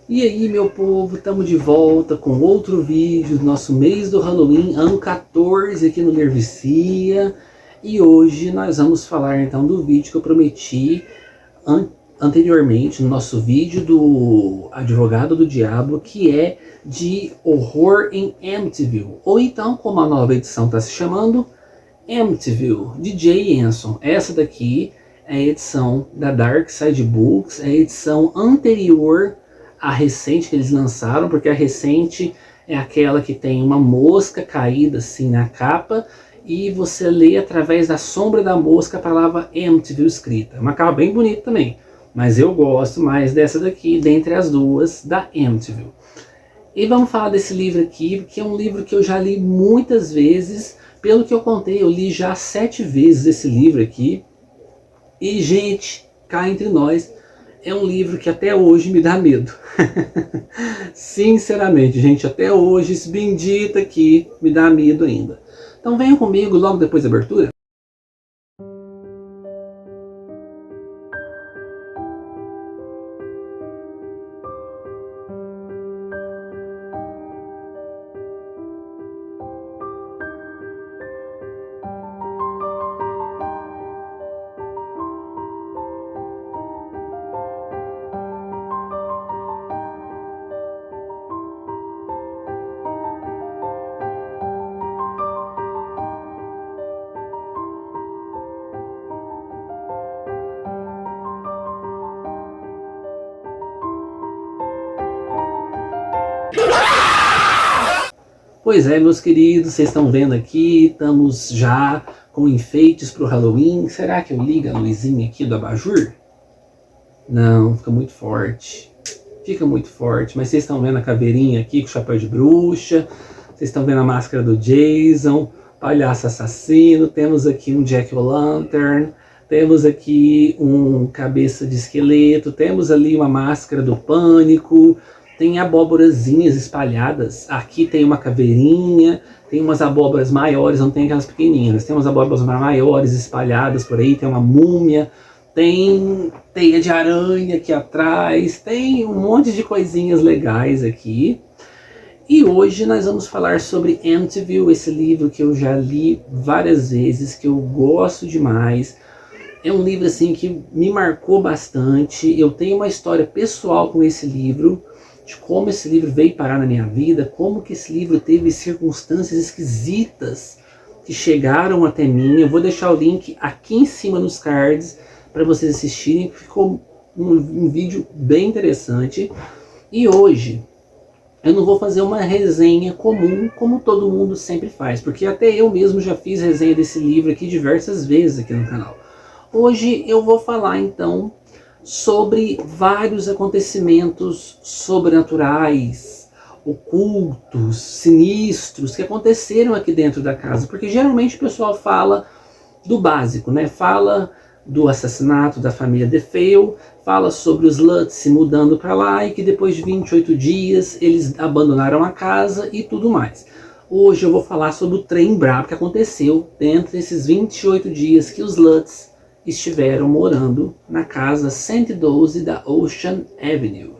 E aí, meu povo, estamos de volta com outro vídeo do nosso mês do Halloween, ano 14 aqui no Lervicia. E hoje nós vamos falar então do vídeo que eu prometi anteriormente, no nosso vídeo do Advogado do Diabo, que é de horror em Amityville. Ou então, como a nova edição está se chamando, Amityville, de Jay Anson. Essa daqui é a edição da Dark Side Books, é a edição anterior a recente que eles lançaram, porque a recente é aquela que tem uma mosca caída assim na capa e você lê através da sombra da mosca a palavra Amityville escrita. Uma capa bem bonita também, mas eu gosto mais dessa daqui, dentre as duas, da Amityville. E vamos falar desse livro aqui, porque é um livro que eu já li muitas vezes. Pelo que eu contei, eu li já 7 vezes esse livro aqui. E, gente, cá entre nós, é um livro que até hoje me dá medo. Sinceramente, gente, até hoje esse bendito aqui me dá medo ainda. Então venham comigo logo depois da abertura. Pois é, meus queridos, vocês estão vendo aqui, estamos já com enfeites para o Halloween. Será que eu ligo a luzinha aqui do abajur? Não, fica muito forte. Fica muito forte, mas vocês estão vendo a caveirinha aqui com o chapéu de bruxa. Vocês estão vendo a máscara do Jason, palhaço assassino. Temos aqui um Jack-o'-lantern. Temos aqui um cabeça de esqueleto. Temos ali uma máscara do pânico. Tem abóborazinhas espalhadas. Aqui tem uma caveirinha. Tem umas abóboras maiores, não tem aquelas pequenininhas. Tem umas abóboras maiores espalhadas por aí. Tem uma múmia. Tem teia de aranha aqui atrás. Tem um monte de coisinhas legais aqui. E hoje nós vamos falar sobre Amityville, esse livro que eu já li várias vezes, que eu gosto demais. É um livro assim que me marcou bastante. Eu tenho uma história pessoal com esse livro, de como esse livro veio parar na minha vida, como que esse livro teve circunstâncias esquisitas que chegaram até mim. Eu vou deixar o link aqui em cima nos cards para vocês assistirem. Ficou um vídeo bem interessante. E hoje eu não vou fazer uma resenha comum, como todo mundo sempre faz, porque até eu mesmo já fiz resenha desse livro aqui diversas vezes aqui no canal. Hoje eu vou falar então sobre vários acontecimentos sobrenaturais, ocultos, sinistros que aconteceram aqui dentro da casa, porque geralmente o pessoal fala do básico, né? Fala do assassinato da família DeFeo, fala sobre os Lutz se mudando para lá e que depois de 28 dias eles abandonaram a casa e tudo mais. Hoje eu vou falar sobre o trem brabo que aconteceu dentro desses 28 dias que os Lutz estiveram morando na casa 112 da Ocean Avenue.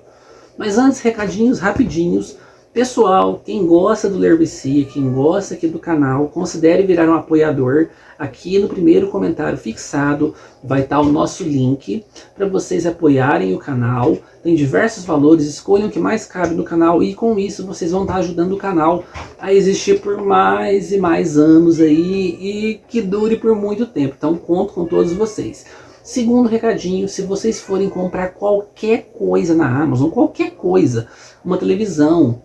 Mas antes, recadinhos rapidinhos. Pessoal, quem gosta do Lervicia, quem gosta aqui do canal, considere virar um apoiador. Aqui no primeiro comentário fixado vai estar o nosso link para vocês apoiarem o canal. Tem diversos valores, escolham o que mais cabe no canal e com isso vocês vão estar ajudando o canal a existir por mais e mais anos aí e que dure por muito tempo. Então conto com todos vocês. Segundo recadinho, se vocês forem comprar qualquer coisa na Amazon, qualquer coisa, uma televisão,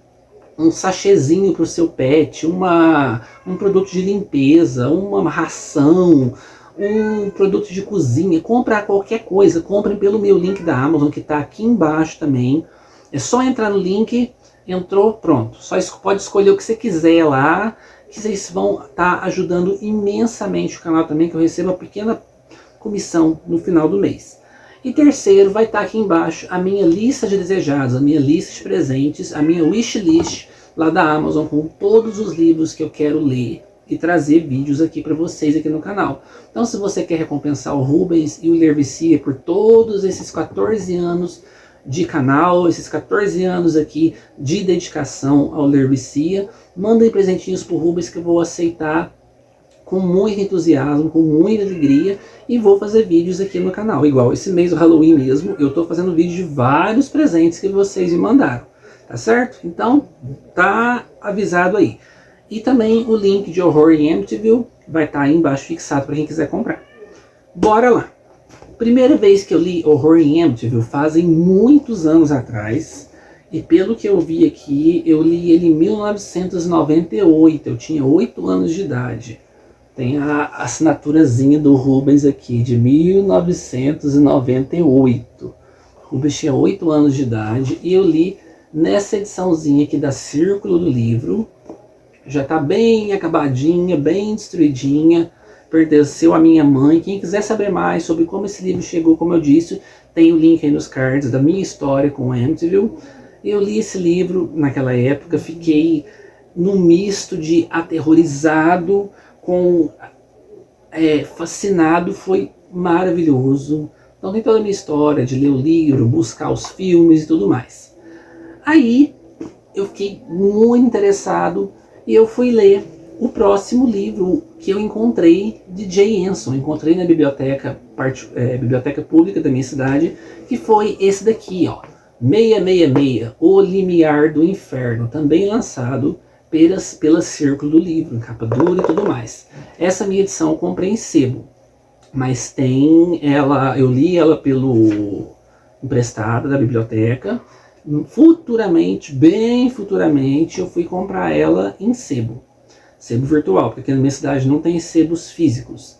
um sachêzinho para o seu pet, um produto de limpeza, uma ração, um produto de cozinha, comprar qualquer coisa, comprem pelo meu link da Amazon que está aqui embaixo também. É só entrar no link, entrou, pronto. Só pode escolher o que você quiser lá, que vocês vão estar ajudando imensamente o canal também, que eu recebo uma pequena comissão no final do mês. E terceiro, vai estar aqui embaixo a minha lista de desejados, a minha lista de presentes, a minha wishlist lá da Amazon com todos os livros que eu quero ler e trazer vídeos aqui para vocês aqui no canal. Então se você quer recompensar o Rubens e o Lervicia por todos esses 14 anos de canal, esses 14 anos aqui de dedicação ao Ler Vicia. Mandem presentinhos pro Rubens que eu vou aceitar com muito entusiasmo, com muita alegria, e vou fazer vídeos aqui no canal. Igual esse mês do Halloween mesmo, eu tô fazendo vídeo de vários presentes que vocês me mandaram, tá certo? Então, tá avisado aí. E também o link de Horror em Amityville vai estar aí embaixo fixado para quem quiser comprar. Bora lá! Primeira vez que eu li Horror em Amityville fazem muitos anos atrás, e pelo que eu vi aqui, eu li ele em 1998, eu tinha 8 anos de idade. Tem a assinaturazinha do Rubens aqui, de 1998. Rubens tinha 8 anos de idade e eu li nessa ediçãozinha aqui da Círculo do Livro. Já está bem acabadinha, bem destruidinha. Pertenceu à minha mãe. Quem quiser saber mais sobre como esse livro chegou, como eu disse, tem o link aí nos cards da minha história com Amityville. Eu li esse livro naquela época, fiquei num misto de aterrorizado com fascinado, foi maravilhoso. Então tem toda a minha história de ler o livro, buscar os filmes e tudo mais. Aí eu fiquei muito interessado e eu fui ler o próximo livro que eu encontrei de Jay Anson. Encontrei na biblioteca pública da minha cidade, que foi esse daqui, ó, 666, O Limiar do Inferno, também lançado pela Círculo do Livro, em capa dura e tudo mais. Essa minha edição eu comprei em sebo, mas tem ela, eu li ela pelo emprestada da biblioteca. Futuramente, bem futuramente, eu fui comprar ela em sebo virtual, porque aqui na minha cidade não tem sebos físicos.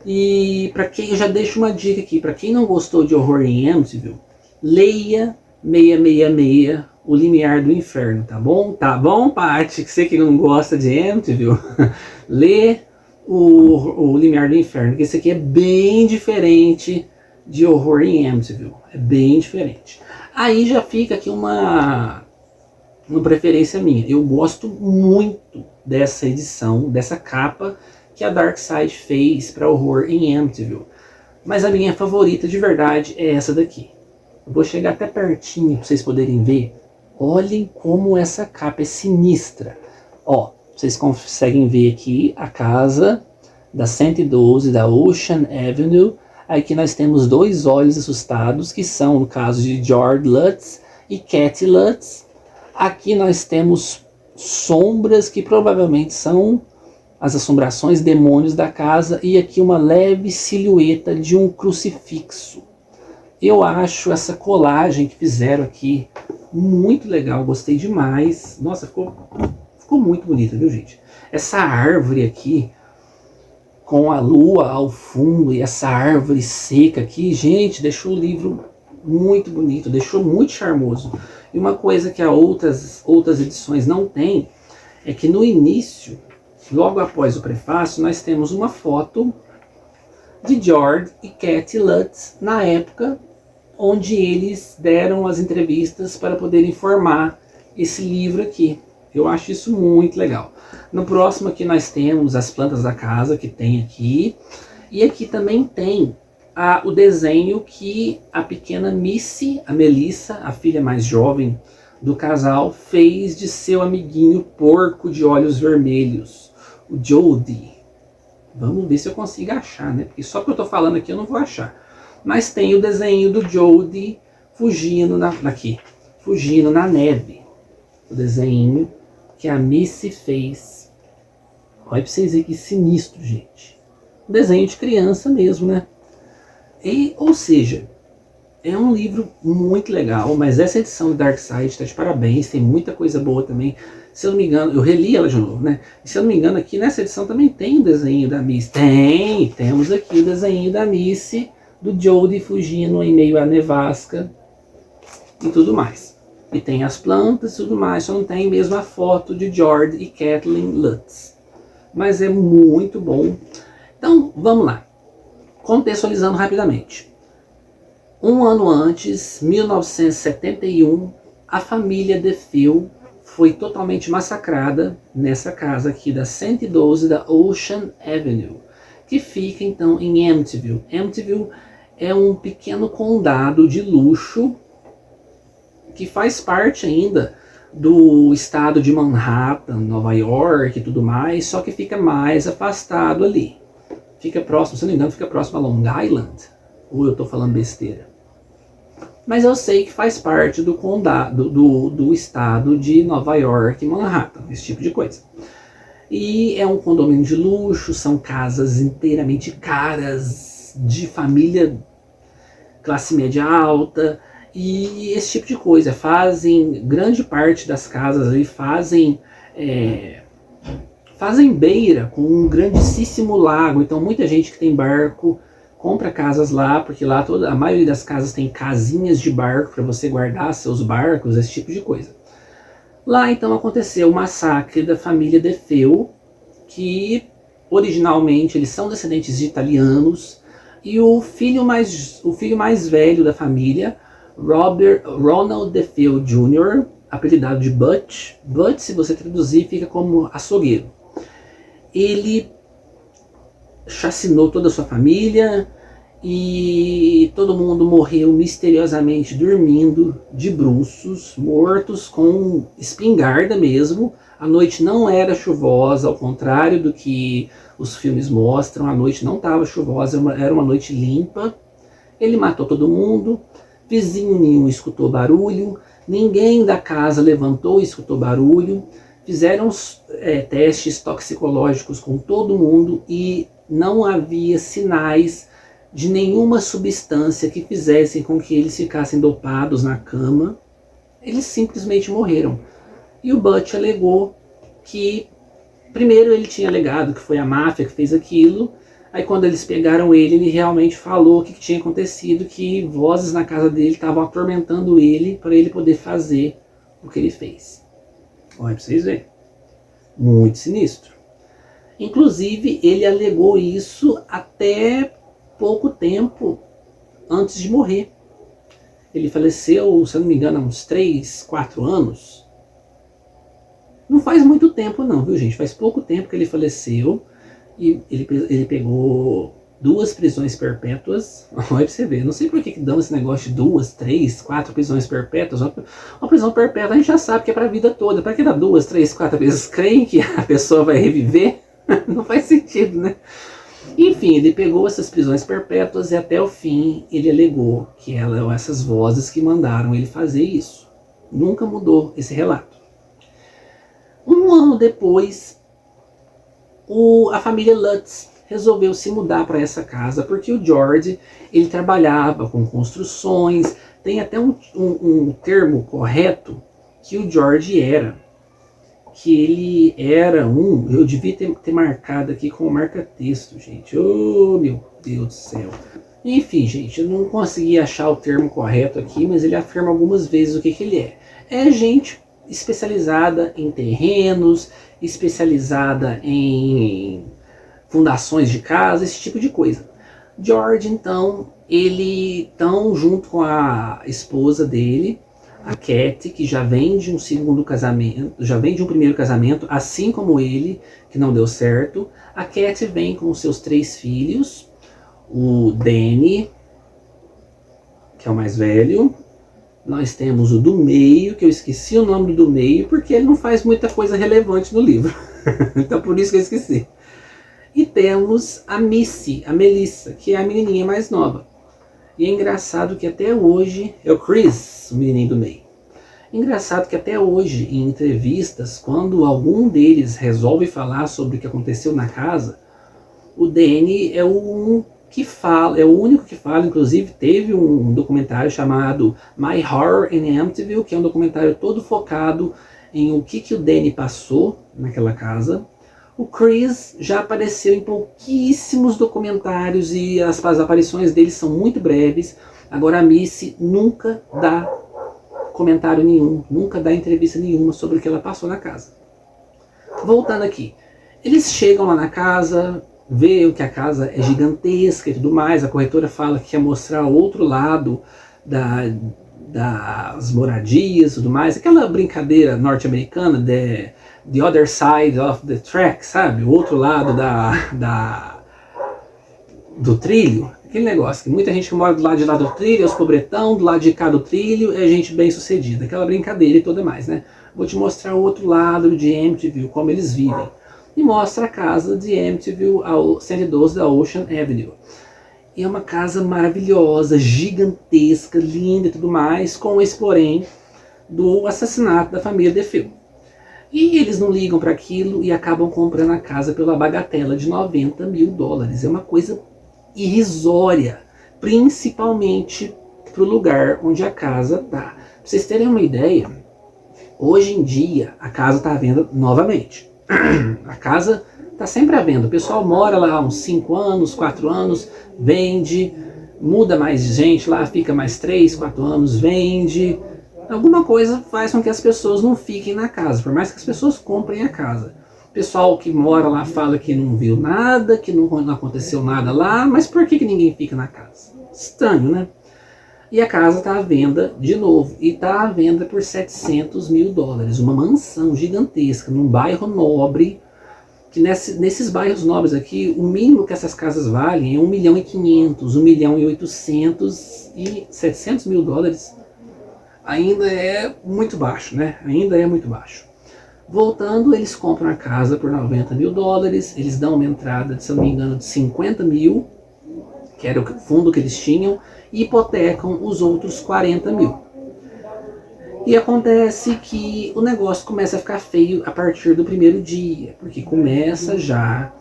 E para quem, eu já deixo uma dica aqui, para quem não gostou de Horror em Amityville, leia 666, O Limiar do Inferno, tá bom? Tá bom, Paty? Que você que não gosta de Amityville, lê o Limiar do Inferno, porque esse aqui é bem diferente de Horror em Amityville, é bem diferente. Aí já fica aqui uma preferência minha. Eu gosto muito dessa edição, dessa capa que a Dark Side fez para Horror em Amityville. Mas a minha favorita de verdade é essa daqui. Eu vou chegar até pertinho para vocês poderem ver. Olhem como essa capa é sinistra. Ó, vocês conseguem ver aqui a casa da 112 da Ocean Avenue. Aqui nós temos dois olhos assustados, que são, no caso de George Lutz e Kathy Lutz. Aqui nós temos sombras que provavelmente são as assombrações, demônios da casa. E aqui uma leve silhueta de um crucifixo. Eu acho essa colagem que fizeram aqui muito legal, gostei demais. Nossa, ficou muito bonita, viu, gente? Essa árvore aqui, com a lua ao fundo e essa árvore seca aqui, gente, deixou o livro muito bonito, deixou muito charmoso. E uma coisa que outras edições não tem, é que no início, logo após o prefácio, nós temos uma foto de George e Kathy Lutz na época onde eles deram as entrevistas para poderem formar esse livro aqui. Eu acho isso muito legal. No próximo aqui nós temos as plantas da casa, que tem aqui. E aqui também tem o desenho que a pequena Missy, a Melissa, a filha mais jovem do casal, fez de seu amiguinho porco de olhos vermelhos, o Jody. Vamos ver se eu consigo achar, né? Porque só que eu tô falando aqui eu não vou achar. Mas tem o desenho do Jody fugindo fugindo na neve. O desenho que a Missy fez. Olha pra vocês verem que sinistro, gente. Um desenho de criança mesmo, né? Ou seja, é um livro muito legal, mas essa edição do Dark Side está de parabéns, tem muita coisa boa também. Se eu não me engano, eu reli ela de novo, né? E se eu não me engano, aqui nessa edição também tem o desenho da Missy. Temos aqui o desenho da Missy, do Jody fugindo em meio à nevasca e tudo mais. E tem as plantas e tudo mais, só não tem mesmo a foto de George e Kathleen Lutz. Mas é muito bom. Então, vamos lá. Contextualizando rapidamente. Um ano antes, 1971, a família DeFeo foi totalmente massacrada nessa casa aqui da 112 da Ocean Avenue, que fica então em Amityville. Amityville é um pequeno condado de luxo que faz parte ainda do estado de Manhattan, Nova York e tudo mais, só que fica mais afastado ali. Fica próximo, se não me engano, fica próximo a Long Island. Ou eu estou falando besteira? Mas eu sei que faz parte do condado, do estado de Nova York e Manhattan, esse tipo de coisa. E é um condomínio de luxo, são casas inteiramente caras, de família classe média alta, e esse tipo de coisa. Fazem, grande parte das casas ali fazem beira com um grandíssimo lago, então muita gente que tem barco compra casas lá, porque lá a maioria das casas tem casinhas de barco para você guardar seus barcos, esse tipo de coisa. Lá então aconteceu o massacre da família DeFeo, que originalmente eles são descendentes de italianos, e o filho mais velho da família, Ronald DeFeo Jr., apelidado de Butch. Butch, se você traduzir, fica como açougueiro. Ele chacinou toda a sua família e todo mundo morreu misteriosamente dormindo de bruços, mortos com espingarda mesmo. A noite não era chuvosa, ao contrário do que os filmes mostram, a noite não estava chuvosa, era uma noite limpa. Ele matou todo mundo, vizinho nenhum escutou barulho, ninguém da casa levantou e escutou barulho. Fizeram testes toxicológicos com todo mundo e não havia sinais de nenhuma substância que fizessem com que eles ficassem dopados na cama. Eles simplesmente morreram. E o Butch alegou que, primeiro ele tinha alegado que foi a máfia que fez aquilo, aí quando eles pegaram ele, ele realmente falou o que tinha acontecido, que vozes na casa dele estavam atormentando ele para ele poder fazer o que ele fez. Olha pra vocês verem. Muito sinistro. Inclusive, ele alegou isso até pouco tempo antes de morrer. Ele faleceu, se eu não me engano, há uns 3, 4 anos. Não faz muito tempo não, viu gente? Faz pouco tempo que ele faleceu. E ele pegou 2 prisões perpétuas. Olha pra você ver, não sei por que dão esse negócio de 2, 3, 4 prisões perpétuas. Uma prisão perpétua a gente já sabe que é pra vida toda. Pra que dar 2, 3, 4 vezes? Creem que a pessoa vai reviver? Não faz sentido, né? Enfim, ele pegou essas prisões perpétuas e até o fim ele alegou que eram essas vozes que mandaram ele fazer isso. Nunca mudou esse relato. Um ano depois, a família Lutz resolveu se mudar para essa casa, porque o George, ele trabalhava com construções, tem até um termo correto que o George era, que ele era eu devia ter marcado aqui com marca-texto, gente, oh meu Deus do céu. Enfim, gente, eu não consegui achar o termo correto aqui, mas ele afirma algumas vezes o que ele é. É gente especializada em terrenos, especializada em fundações de casa, esse tipo de coisa. George, então, junto com a esposa dele, a Cat, que já vem de um segundo casamento, já vem de um primeiro casamento, assim como ele, que não deu certo. A Cat vem com seus 3 filhos, o Danny, que é o mais velho. Nós temos o do meio, que eu esqueci o nome do meio, porque ele não faz muita coisa relevante no livro. Então por isso que eu esqueci. E temos a Missy, a Melissa, que é a menininha mais nova. E é engraçado que até hoje, é o Chris, o menininho do meio. Engraçado que até hoje, em entrevistas, quando algum deles resolve falar sobre o que aconteceu na casa, o Danny é o único que fala. Inclusive teve um documentário chamado My Horror in Amityville, que é um documentário todo focado em o que o Danny passou naquela casa. O Chris já apareceu em pouquíssimos documentários e as aparições dele são muito breves. Agora a Missy nunca dá comentário nenhum, nunca dá entrevista nenhuma sobre o que ela passou na casa. Voltando aqui, eles chegam lá na casa, vê que a casa é gigantesca e tudo mais. A corretora fala que quer mostrar outro lado das moradias e tudo mais. Aquela brincadeira norte-americana de The Other Side of the Track, sabe? O outro lado do trilho. Aquele negócio que muita gente que mora do lado de lá do trilho é os pobretão, do lado de cá do trilho é gente bem sucedida. Aquela brincadeira e tudo mais, né? Vou te mostrar o outro lado de Amityville, como eles vivem. E mostra a casa de Amityville, ao 112 da Ocean Avenue. E é uma casa maravilhosa, gigantesca, linda e tudo mais, com esse porém do assassinato da família DeFeo. E eles não ligam para aquilo e acabam comprando a casa pela bagatela de $90 mil. É uma coisa irrisória, principalmente para o lugar onde a casa está. Para vocês terem uma ideia, hoje em dia a casa está à venda novamente. A casa está sempre à venda. O pessoal mora lá há uns 5 anos, 4 anos, vende, muda mais de gente lá, fica mais 3, 4 anos, vende. Alguma coisa faz com que as pessoas não fiquem na casa, por mais que as pessoas comprem a casa. O pessoal que mora lá fala que não viu nada, que não aconteceu nada lá, mas por que ninguém fica na casa? Estranho, né? E a casa está à venda de novo, e está à venda por $700 mil. Uma mansão gigantesca, num bairro nobre, que nesses bairros nobres aqui, o mínimo que essas casas valem é $1,5 milhão, $1,8 milhão e $700 mil ainda é muito baixo, né? Ainda é muito baixo. Voltando, eles compram a casa por $90 mil, eles dão uma entrada, se eu não me engano, de 50 mil, que era o fundo que eles tinham, e hipotecam os outros 40 mil. E acontece que o negócio começa a ficar feio a partir do primeiro dia, porque começa já...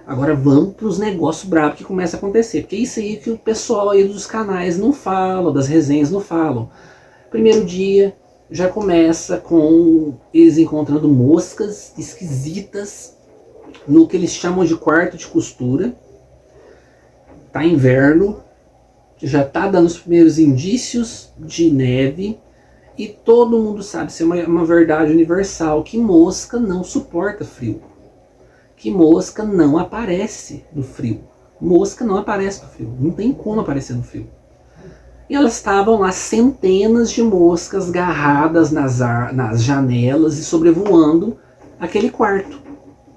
Agora vamos para os negócios bravos que começa a acontecer, porque é isso aí que o pessoal aí dos canais não fala, das resenhas não falam. Primeiro dia já começa com eles encontrando moscas esquisitas no que eles chamam de quarto de costura. Tá inverno, já tá dando os primeiros indícios de neve e todo mundo sabe, isso é uma verdade universal, que mosca não suporta frio. Que mosca não aparece no frio. Mosca não aparece no frio, não tem como aparecer no frio. E elas estavam lá, centenas de moscas garradas nas janelas e sobrevoando aquele quarto.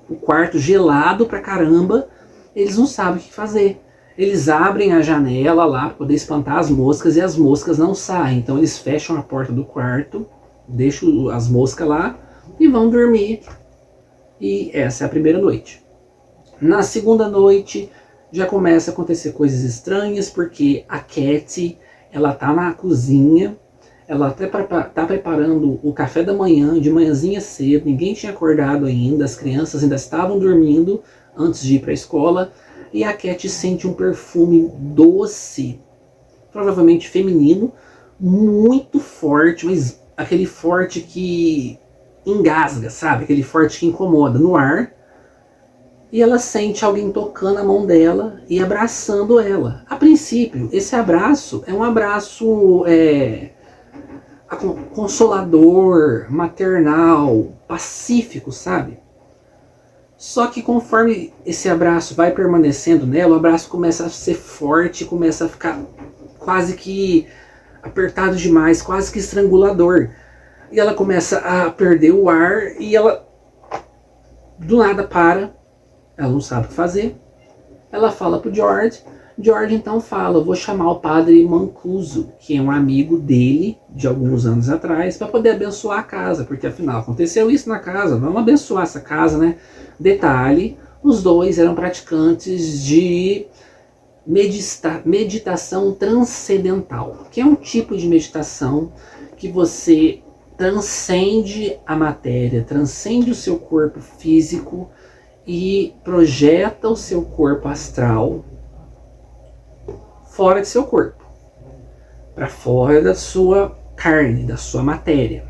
O quarto gelado pra caramba, eles não sabem o que fazer. Eles abrem a janela lá para poder espantar as moscas e as moscas não saem. Então eles fecham a porta do quarto, deixam as moscas lá e vão dormir. E essa é a primeira noite. Na segunda noite já começa a acontecer coisas estranhas, porque a Katie... ela tá na cozinha, ela até tá preparando o café da manhã, de manhãzinha cedo, ninguém tinha acordado ainda, as crianças ainda estavam dormindo antes de ir para a escola, e a Cat sente um perfume doce, provavelmente feminino, muito forte, mas aquele forte que engasga, sabe? Aquele forte que incomoda no ar. E ela sente alguém tocando a mão dela e abraçando ela. A princípio, esse abraço é um abraço consolador, maternal, pacífico, sabe? Só que conforme esse abraço vai permanecendo nela, o abraço começa a ser forte, começa a ficar quase que apertado demais, quase que estrangulador. E ela começa a perder o ar e ela do nada para. Ela não sabe o que fazer. Ela fala pro George. George então fala, eu vou chamar o padre Mancuso, que é um amigo dele de alguns anos atrás, para poder abençoar a casa, porque afinal aconteceu isso na casa, vamos abençoar essa casa, né? Detalhe, os dois eram praticantes de meditação transcendental, que é um tipo de meditação que você transcende a matéria, transcende o seu corpo físico e projeta o seu corpo astral fora de seu corpo, para fora da sua carne, da sua matéria.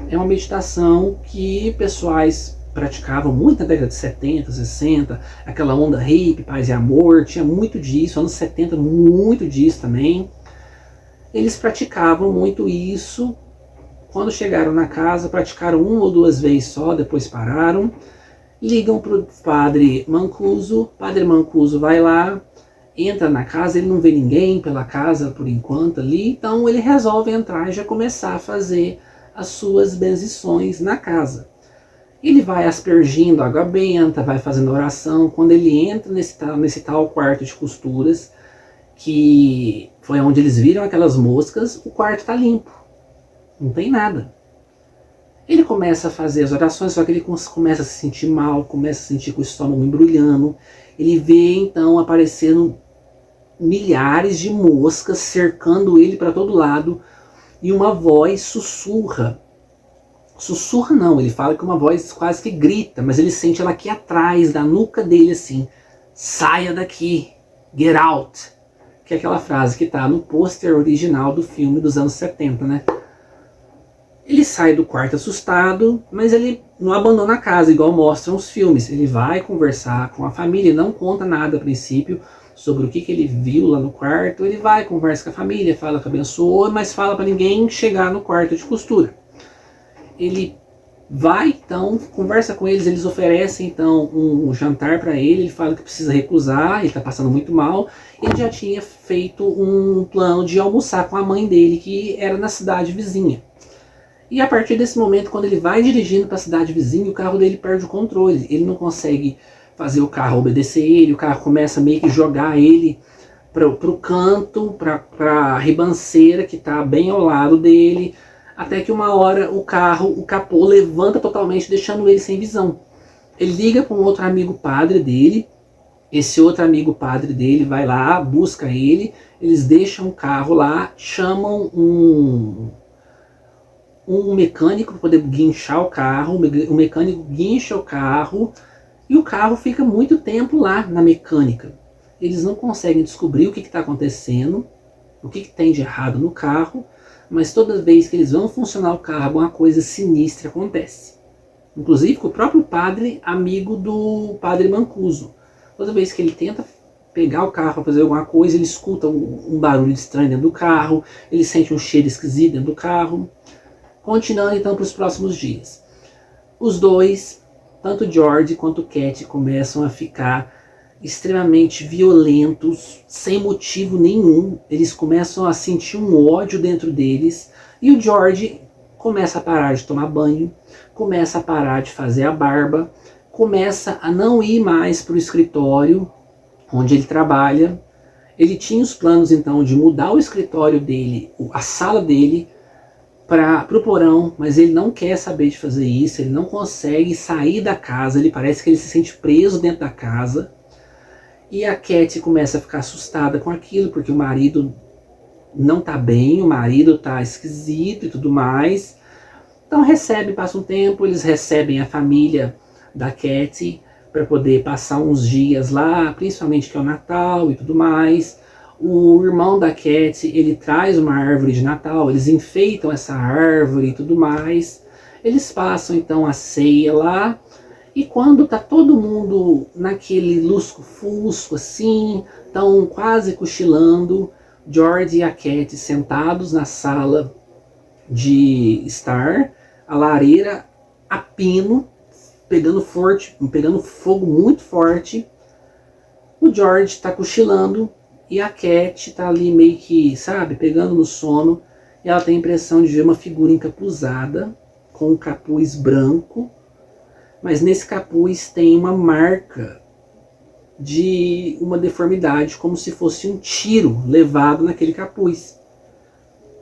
É uma meditação que pessoais praticavam muito na década de 70, 60, aquela onda hippie, paz e amor, tinha muito disso, anos 70 muito disso também. Eles praticavam muito isso. Quando chegaram na casa, praticaram 1 ou 2 vezes só, depois pararam. Ligam para o padre Mancuso vai lá, entra na casa, ele não vê ninguém pela casa por enquanto ali, então ele resolve entrar e já começar a fazer as suas benzições na casa. Ele vai aspergindo água benta, vai fazendo oração. Quando ele entra nesse tal quarto de costuras, que foi onde eles viram aquelas moscas, o quarto está limpo, não tem nada. Ele começa a fazer as orações, só que ele começa a se sentir mal, começa a sentir com o estômago embrulhando. Ele vê então aparecendo milhares de moscas cercando ele para todo lado, e uma voz sussurra. Sussurra não, ele fala que uma voz quase que grita, mas ele sente ela aqui atrás, da nuca dele assim: saia daqui, get out. Que é aquela frase que está no pôster original do filme dos anos 70, né? Ele sai do quarto assustado, mas ele não abandona a casa, igual mostram os filmes. Ele vai conversar com a família, não conta nada a princípio sobre o que ele viu lá no quarto. Ele vai, conversa com a família, fala que abençoou, mas fala para ninguém chegar no quarto de costura. Ele vai então, conversa com eles oferecem então um jantar para ele fala que precisa recusar, ele está passando muito mal. Ele já tinha feito um plano de almoçar com a mãe dele, que era na cidade vizinha. E a partir desse momento, quando ele vai dirigindo para a cidade vizinha, o carro dele perde o controle. Ele não consegue fazer o carro obedecer ele, o carro começa meio que jogar ele para o canto, para a ribanceira que está bem ao lado dele, até que uma hora o capô levanta totalmente, deixando ele sem visão. Ele liga para um outro amigo padre dele, esse outro amigo padre dele vai lá, busca ele, eles deixam o carro lá, chamam um mecânico para poder guinchar o carro, o mecânico guincha o carro e o carro fica muito tempo lá na mecânica. Eles não conseguem descobrir o que está acontecendo, o que tem de errado no carro, mas toda vez que eles vão funcionar o carro, alguma coisa sinistra acontece. Inclusive com o próprio padre, amigo do padre Mancuso. Toda vez que ele tenta pegar o carro para fazer alguma coisa, ele escuta um barulho estranho dentro do carro, ele sente um cheiro esquisito dentro do carro. Continuando então para os próximos dias. Os dois, tanto George quanto Cat, começam a ficar extremamente violentos, sem motivo nenhum. Eles começam a sentir um ódio dentro deles. E o George começa a parar de tomar banho, começa a parar de fazer a barba, começa a não ir mais para o escritório onde ele trabalha. Ele tinha os planos então de mudar o escritório dele, a sala dele, para o porão, mas ele não quer saber de fazer isso, ele não consegue sair da casa, ele parece que ele se sente preso dentro da casa. E a Cat começa a ficar assustada com aquilo, porque o marido não tá bem, o marido tá esquisito e tudo mais. Então passa um tempo, eles recebem a família da Cat para poder passar uns dias lá, principalmente que é o Natal e tudo mais. O irmão da Cat, ele traz uma árvore de Natal, eles enfeitam essa árvore e tudo mais. Eles passam então a ceia lá, e quando tá todo mundo naquele lusco-fusco assim, estão quase cochilando, George e a Cat sentados na sala de estar, a lareira a pino, pegando fogo muito forte. O George tá cochilando, e a Cat tá ali meio que, sabe, pegando no sono. E ela tem a impressão de ver uma figura encapuzada, com um capuz branco. Mas nesse capuz tem uma marca de uma deformidade, como se fosse um tiro levado naquele capuz.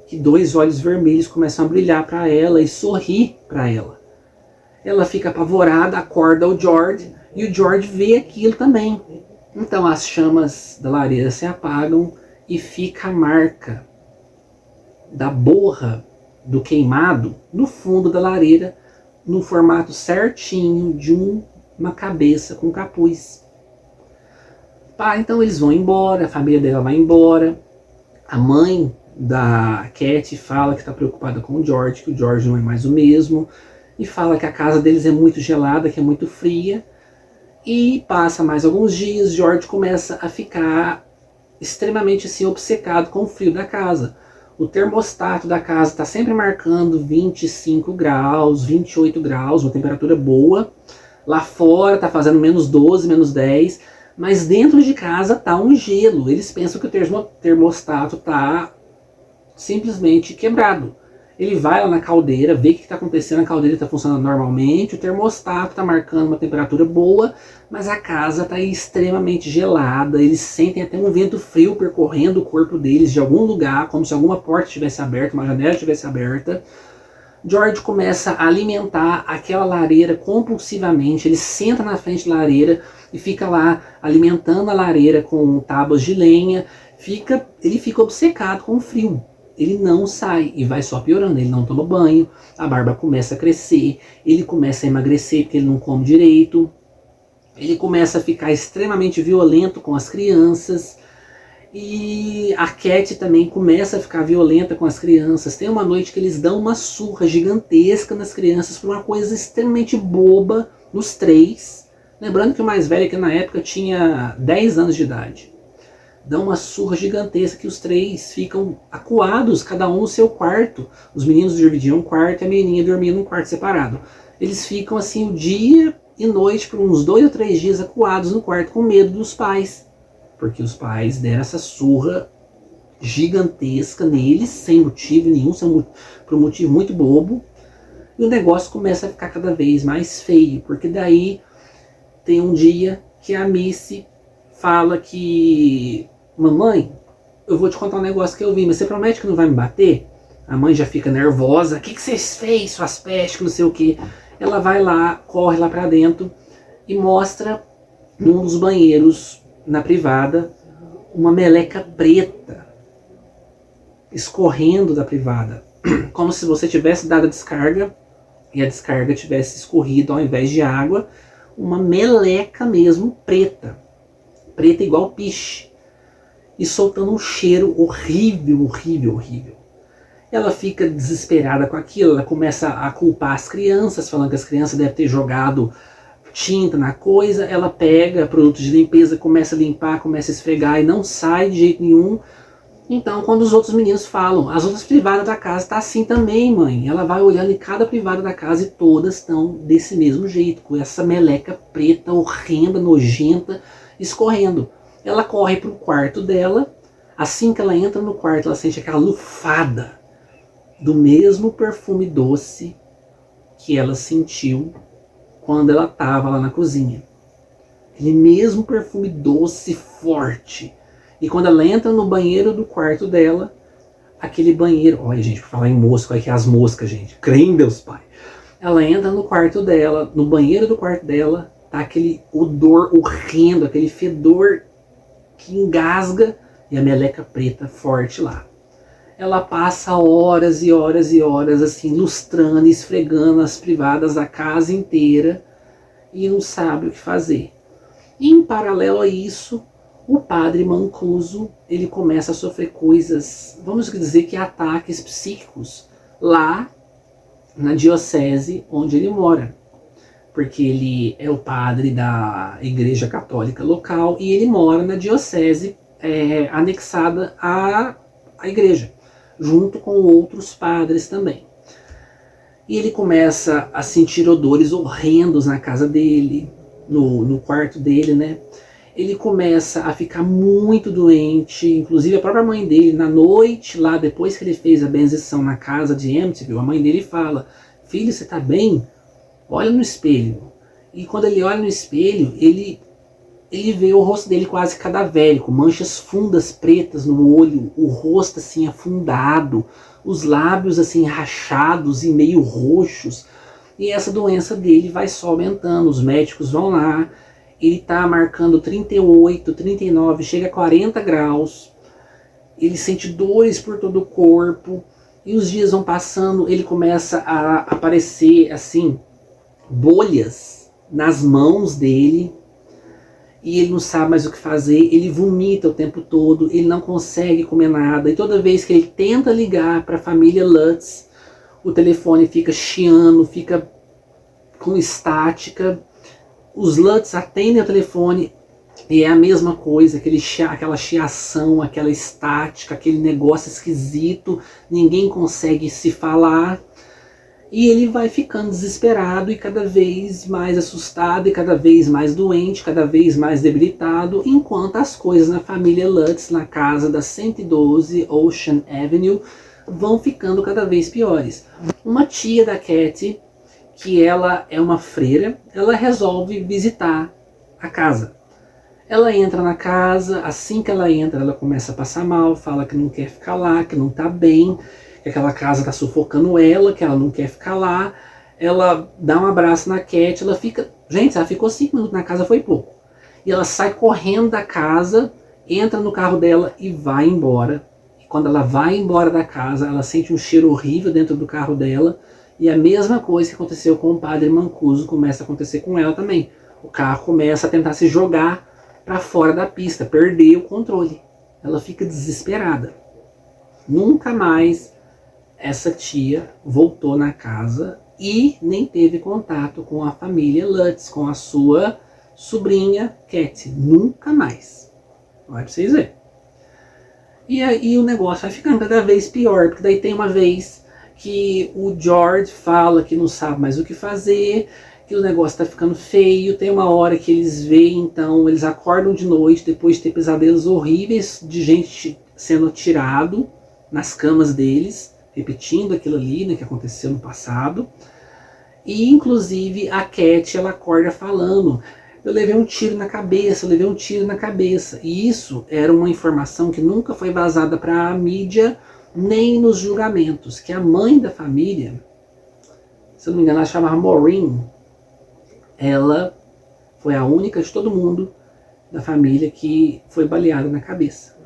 Que 2 olhos vermelhos começam a brilhar para ela e sorrir para ela. Ela fica apavorada, acorda o George, e o George vê aquilo também. Então as chamas da lareira se apagam e fica a marca da borra do queimado no fundo da lareira, no formato certinho de uma cabeça com capuz. Então eles vão embora, a família dela vai embora. A mãe da Cat fala que está preocupada com o George, que o George não é mais o mesmo, e fala que a casa deles é muito gelada, que é muito fria. E passa mais alguns dias, George começa a ficar extremamente assim, obcecado com o frio da casa. O termostato da casa está sempre marcando 25 graus, 28 graus, uma temperatura boa. Lá fora está fazendo menos 12, menos 10, mas dentro de casa está um gelo. Eles pensam que o termostato está simplesmente quebrado. Ele vai lá na caldeira, vê o que está acontecendo, a caldeira está funcionando normalmente, o termostato está marcando uma temperatura boa, mas a casa está extremamente gelada, eles sentem até um vento frio percorrendo o corpo deles de algum lugar, como se alguma porta estivesse aberta, uma janela estivesse aberta. George começa a alimentar aquela lareira compulsivamente, ele senta na frente da lareira e fica lá alimentando a lareira com tábuas de lenha, ele fica obcecado com o frio. Ele não sai e vai só piorando, ele não toma banho, a barba começa a crescer, ele começa a emagrecer porque ele não come direito, ele começa a ficar extremamente violento com as crianças, e a Cat também começa a ficar violenta com as crianças. Tem uma noite que eles dão uma surra gigantesca nas crianças por uma coisa extremamente boba, nos três, lembrando que o mais velho, que na época tinha 10 anos de idade. Dão uma surra gigantesca que os três ficam acuados, cada um no seu quarto. Os meninos dividiam um quarto e a menininha dormia num quarto separado. Eles ficam assim o dia e noite por uns 2 ou 3 dias acuados no quarto com medo dos pais. Porque os pais deram essa surra gigantesca neles, sem motivo nenhum, por um motivo muito bobo. E o negócio começa a ficar cada vez mais feio, porque daí tem um dia que a Missy fala que: mamãe, eu vou te contar um negócio que eu vi, mas você promete que não vai me bater? A mãe já fica nervosa. O que vocês fez, suas pestes, que não sei o que. Ela vai lá, corre lá pra dentro e mostra num dos banheiros, na privada, uma meleca preta escorrendo da privada. Como se você tivesse dado a descarga e a descarga tivesse escorrido ao invés de água. Uma meleca mesmo preta. Preta igual piche. E soltando um cheiro horrível, horrível, horrível. Ela fica desesperada com aquilo, ela começa a culpar as crianças, falando que as crianças devem ter jogado tinta na coisa. Ela pega produtos de limpeza, começa a limpar, começa a esfregar e não sai de jeito nenhum. Então, quando os outros meninos falam: as outras privadas da casa tá assim também, mãe. Ela vai olhando em cada privada da casa e todas estão desse mesmo jeito, com essa meleca preta, horrenda, nojenta, escorrendo. Ela corre pro quarto dela. Assim que ela entra no quarto, ela sente aquela lufada do mesmo perfume doce que ela sentiu quando ela estava lá na cozinha. Aquele mesmo perfume doce, forte. E quando ela entra no banheiro do quarto dela, aquele banheiro... Olha, gente, pra falar em mosca, olha que é as moscas, gente. Crê em Deus, Pai. Ela entra no quarto dela, no banheiro do quarto dela, tá aquele odor horrendo, aquele fedor que engasga, e a meleca preta forte lá. Ela passa horas e horas e horas assim, lustrando, esfregando as privadas da casa inteira e não sabe o que fazer. E em paralelo a isso, o padre Mancuso, ele começa a sofrer coisas, vamos dizer que ataques psíquicos, lá na diocese onde ele mora. Porque ele é o padre da igreja católica local e ele mora na diocese anexada à igreja, junto com outros padres também. E ele começa a sentir odores horrendos na casa dele, no quarto dele, né? Ele começa a ficar muito doente, inclusive a própria mãe dele, na noite lá, depois que ele fez a benzição na casa de Amityville, a mãe dele fala: filho, você tá bem? Olha no espelho. E quando ele olha no espelho, ele vê o rosto dele quase cadavérico, manchas fundas pretas no olho, o rosto assim afundado, os lábios assim rachados e meio roxos. E essa doença dele vai só aumentando, os médicos vão lá, ele tá marcando 38, 39, chega a 40 graus, ele sente dores por todo o corpo, e os dias vão passando, ele começa a aparecer assim, bolhas nas mãos dele, e ele não sabe mais o que fazer, ele vomita o tempo todo, ele não consegue comer nada, e toda vez que ele tenta ligar para a família Lutz, o telefone fica chiando, fica com estática, os Lutz atendem o telefone e é a mesma coisa, aquela chiação, aquela estática, aquele negócio esquisito, ninguém consegue se falar. E ele vai ficando desesperado e cada vez mais assustado e cada vez mais doente, cada vez mais debilitado, enquanto as coisas na família Lutz, na casa da 112 Ocean Avenue, vão ficando cada vez piores. Uma tia da Cat, que ela é uma freira, ela resolve visitar a casa. Ela entra na casa, assim que ela entra, ela começa a passar mal, fala que não quer ficar lá, que não tá bem, que aquela casa tá sufocando ela, que ela não quer ficar lá. Ela dá um abraço na Cat, ela fica... Gente, ela ficou 5 minutos na casa, foi pouco. E ela sai correndo da casa, entra no carro dela e vai embora. E quando ela vai embora da casa, ela sente um cheiro horrível dentro do carro dela. E a mesma coisa que aconteceu com o padre Mancuso começa a acontecer com ela também. O carro começa a tentar se jogar para fora da pista, perder o controle. Ela fica desesperada. Nunca mais essa tia voltou na casa e nem teve contato com a família Lutz, com a sua sobrinha Cat. Nunca mais. Vai pra vocês verem. E aí o negócio vai ficando cada vez pior, porque daí tem uma vez que o George fala que não sabe mais o que fazer, que o negócio tá ficando feio. Tem uma hora que eles veem, então, eles acordam de noite depois de ter pesadelos horríveis de gente sendo tirado nas camas deles, repetindo aquilo ali, né, que aconteceu no passado. E inclusive a Cat, ela acorda falando: eu levei um tiro na cabeça, eu levei um tiro na cabeça. E isso era uma informação que nunca foi vazada para a mídia, nem nos julgamentos, que a mãe da família, se eu não me engano, ela chamava Maureen, ela foi a única de todo mundo da família que foi baleada na cabeça.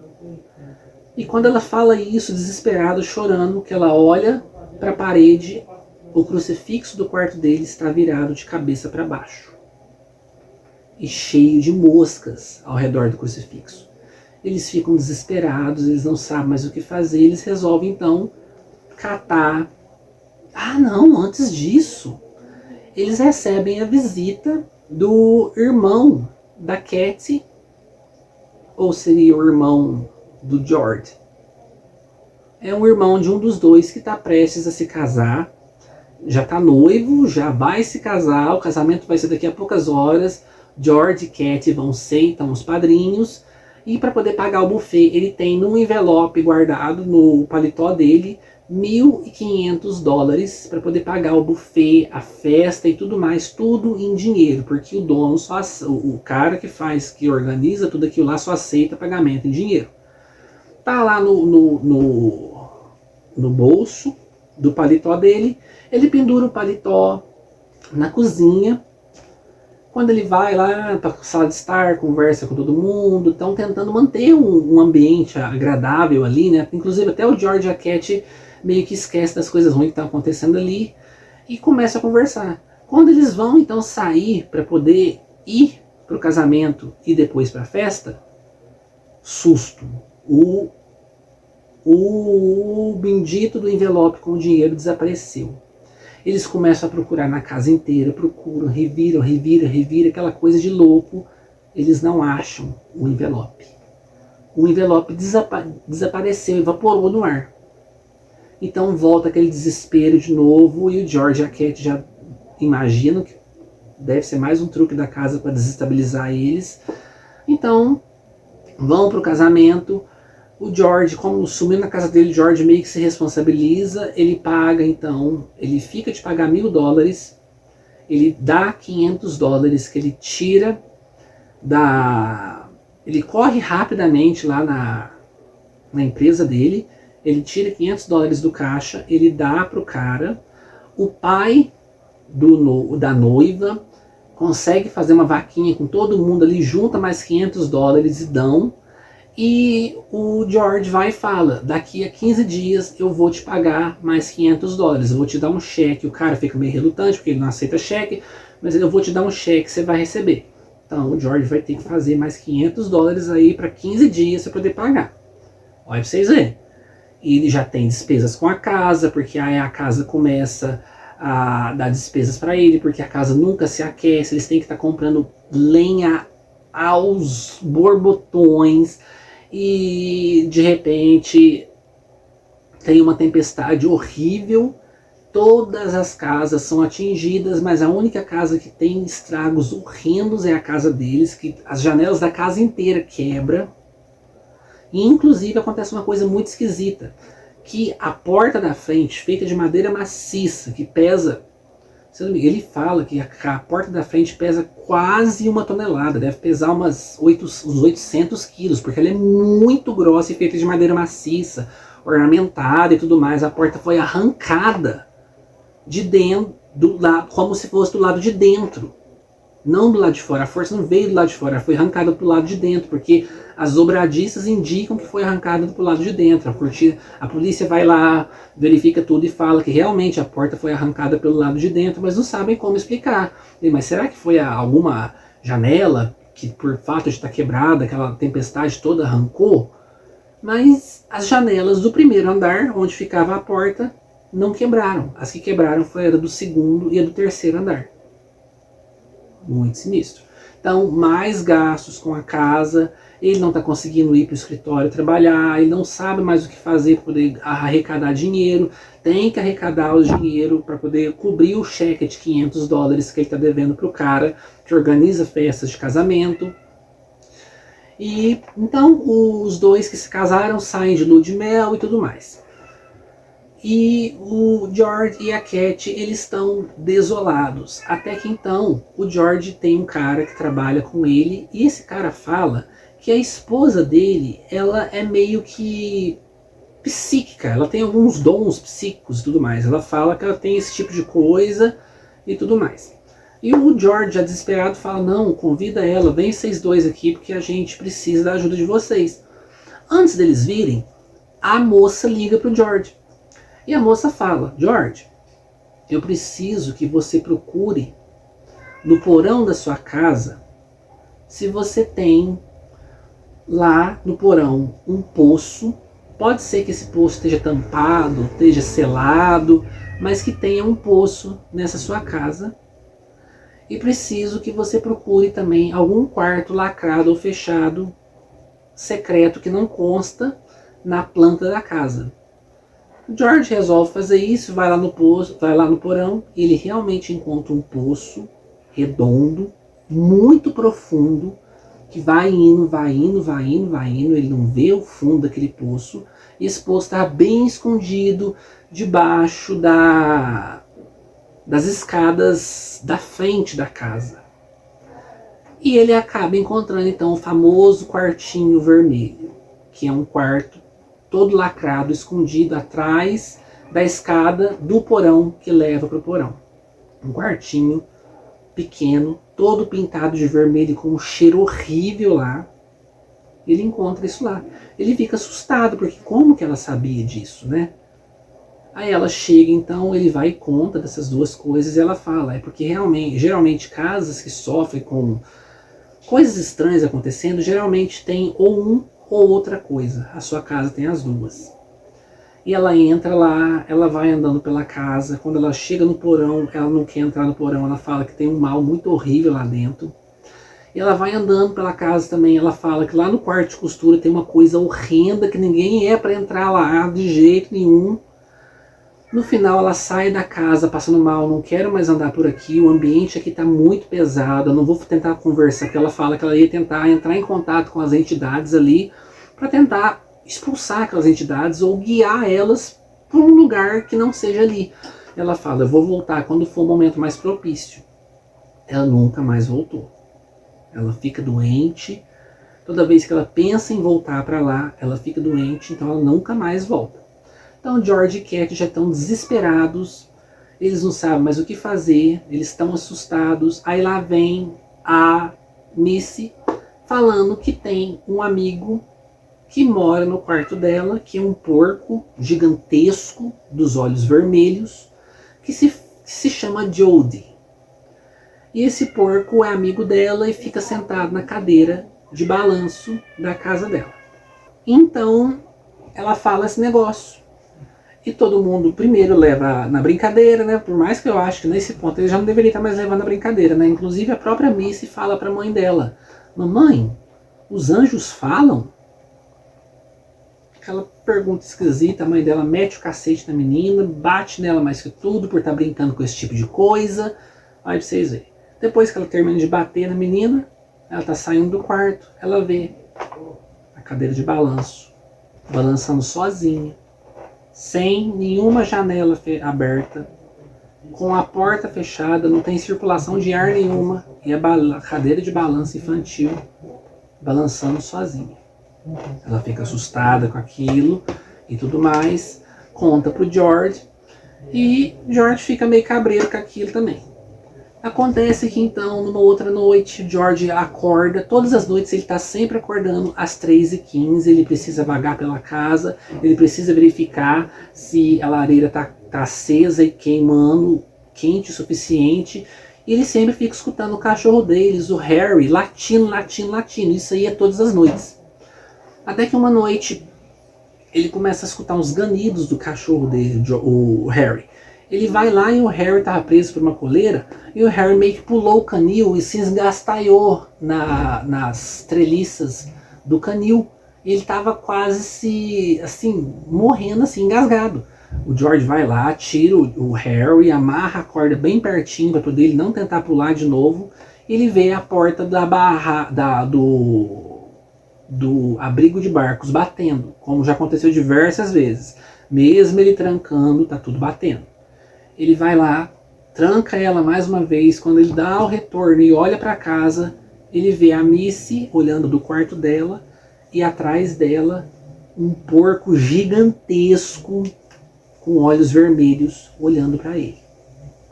E quando ela fala isso, desesperada, chorando, que ela olha para a parede, o crucifixo do quarto dele está virado de cabeça para baixo e cheio de moscas ao redor do crucifixo. Eles ficam desesperados, eles não sabem mais o que fazer, eles resolvem então catar. Ah não, antes disso, eles recebem a visita do irmão da Cat, ou seria o irmão do George. É um irmão de um dos dois que está prestes a se casar, já está noivo, já vai se casar, o casamento vai ser daqui a poucas horas. George e Cat vão ser então os padrinhos, e para poder pagar o buffet, ele tem num envelope guardado no paletó dele $1.500 para poder pagar o buffet, a festa e tudo mais, tudo em dinheiro, porque o dono só, o cara que organiza tudo aquilo lá só aceita pagamento em dinheiro. Tá lá no bolso do paletó dele, ele pendura o paletó na cozinha. Quando ele vai lá para a sala de estar, conversa com todo mundo, estão tentando manter um ambiente agradável ali, né? Inclusive até o George e a Cat meio que esquece das coisas ruins que estão acontecendo ali e começa a conversar. Quando eles vão então sair para poder ir para o casamento e depois para a festa, susto. O bendito do envelope com o dinheiro desapareceu. Eles começam a procurar na casa inteira, procuram, reviram, aquela coisa de louco. Eles não acham o envelope. O envelope desapareceu, evaporou no ar. Então volta aquele desespero de novo, e o George e a Cat já imaginam que deve ser mais um truque da casa para desestabilizar eles. Então vão para o casamento. O George, como sumiu na casa dele, o George meio que se responsabiliza, ele paga então, ele fica de pagar $1.000, ele dá $500 que ele tira ele corre rapidamente lá na empresa dele, ele tira $500 do caixa, ele dá pro cara. O pai da noiva consegue fazer uma vaquinha com todo mundo ali, junta mais $500 e dão. E o George vai e fala: daqui a 15 dias eu vou te pagar mais $500, eu vou te dar um cheque. O cara fica meio relutante porque ele não aceita cheque, mas eu vou te dar um cheque que você vai receber. Então o George vai ter que fazer mais $500 aí para 15 dias para poder pagar. Olha pra vocês verem. E ele já tem despesas com a casa, porque aí a casa começa a dar despesas para ele, porque a casa nunca se aquece, eles têm que estar comprando lenha aos borbotões. E de repente tem uma tempestade horrível, todas as casas são atingidas, mas a única casa que tem estragos horrendos é a casa deles, que as janelas da casa inteira quebram. E inclusive acontece uma coisa muito esquisita, que a porta da frente, feita de madeira maciça, que pesa, ele fala que a porta da frente pesa quase 1 tonelada, deve pesar uns 800 quilos, porque ela é muito grossa e feita de madeira maciça, ornamentada e tudo mais. A porta foi arrancada de dentro, do lado, como se fosse do lado de dentro, não do lado de fora. A força não veio do lado de fora, ela foi arrancada pro lado de dentro, porque as dobradiças indicam que foi arrancada pro lado de dentro. A polícia vai lá, verifica tudo e fala que realmente a porta foi arrancada pelo lado de dentro, mas não sabem como explicar. Mas será que foi alguma janela que, por fato de estar quebrada, aquela tempestade toda arrancou? Mas as janelas do primeiro andar, onde ficava a porta, não quebraram. As que quebraram foi a do segundo e a do terceiro andar. Muito sinistro. Então, mais gastos com a casa, ele não está conseguindo ir para o escritório trabalhar, ele não sabe mais o que fazer para poder arrecadar dinheiro, tem que arrecadar o dinheiro para poder cobrir o cheque de $500 que ele está devendo para o cara que organiza festas de casamento. E então os dois que se casaram saem de lua de mel e tudo mais. E o George e a Cat, eles estão desolados. Até que então o George tem um cara que trabalha com ele, e esse cara fala que a esposa dele, ela é meio que psíquica, ela tem alguns dons psíquicos e tudo mais. Ela fala que ela tem esse tipo de coisa e tudo mais. E o George, já desesperado, fala: não, convida ela, vem vocês dois aqui porque a gente precisa da ajuda de vocês. Antes deles virem, a moça liga pro George. E a moça fala: George, eu preciso que você procure no porão da sua casa se você tem lá no porão um poço. Pode ser que esse poço esteja tampado, esteja selado, mas que tenha um poço nessa sua casa. E preciso que você procure também algum quarto lacrado ou fechado, secreto, que não consta na planta da casa. George resolve fazer isso, vai lá no poço, vai lá no porão, e ele realmente encontra um poço redondo, muito profundo, que vai indo, vai indo, vai indo, vai indo. Ele não vê o fundo daquele poço, e esse poço está bem escondido debaixo das escadas da frente da casa. E ele acaba encontrando então o famoso quartinho vermelho, que é um quarto todo lacrado, escondido atrás da escada do porão que leva para o porão. Um quartinho pequeno, todo pintado de vermelho, com um cheiro horrível lá. Ele encontra isso lá. Ele fica assustado, porque como que ela sabia disso, né? Aí ela chega, então ele vai e conta dessas duas coisas, e ela fala: é porque geralmente casas que sofrem com coisas estranhas acontecendo, geralmente tem ou um ou outra coisa. A sua casa tem as duas. E ela entra lá, ela vai andando pela casa. Quando ela chega no porão, ela não quer entrar no porão, ela fala que tem um mal muito horrível lá dentro. E ela vai andando pela casa também, ela fala que lá no quarto de costura tem uma coisa horrenda, que ninguém é para entrar lá de jeito nenhum. No final ela sai da casa passando mal: não quero mais andar por aqui, o ambiente aqui está muito pesado, eu não vou tentar conversar, porque ela fala que ela ia tentar entrar em contato com as entidades ali, para tentar expulsar aquelas entidades ou guiar elas para um lugar que não seja ali. Ela fala: eu vou voltar quando for o momento mais propício. Ela nunca mais voltou. Ela fica doente, toda vez que ela pensa em voltar para lá, ela fica doente, então ela nunca mais volta. Então George e Cat já estão desesperados, eles não sabem mais o que fazer, eles estão assustados. Aí lá vem a Missy falando que tem um amigo que mora no quarto dela, que é um porco gigantesco, dos olhos vermelhos, que se chama Jody. E esse porco é amigo dela e fica sentado na cadeira de balanço da casa dela. Então ela fala esse negócio. E todo mundo primeiro leva na brincadeira, né? Por mais que eu acho que nesse ponto ele já não deveria estar mais levando na brincadeira, né? Inclusive a própria Missy fala para a mãe dela: mamãe, os anjos falam? Aquela pergunta esquisita. A mãe dela mete o cacete na menina, bate nela mais que tudo por estar brincando com esse tipo de coisa. Aí vocês verem. Depois que ela termina de bater na menina, ela tá saindo do quarto, ela vê a cadeira de balanço, balançando sozinha, sem nenhuma janela aberta, com a porta fechada, não tem circulação de ar nenhuma, e a cadeira de balanço infantil balançando sozinha. Ela fica assustada com aquilo e tudo mais, conta pro George, e George fica meio cabreiro com aquilo também. Acontece que então, numa outra noite, George acorda, todas as noites ele está sempre acordando às 3h15, ele precisa vagar pela casa, ele precisa verificar se a lareira está acesa e queimando, quente o suficiente, e ele sempre fica escutando o cachorro deles, o Harry, latindo, isso aí é todas as noites. Até que uma noite ele começa a escutar uns ganidos do cachorro dele, o Harry. Ele vai lá e o Harry estava preso por uma coleira, e o Harry meio que pulou o canil e se esgastalhou nas treliças do canil. E ele estava quase morrendo engasgado. O George vai lá, tira o Harry, amarra a corda bem pertinho para poder ele não tentar pular de novo. E ele vê a porta do abrigo de barcos batendo, como já aconteceu diversas vezes. Mesmo ele trancando, tá tudo batendo. Ele vai lá, tranca ela mais uma vez. Quando ele dá o retorno e olha para casa, ele vê a Missy olhando do quarto dela, e atrás dela um porco gigantesco com olhos vermelhos olhando para ele.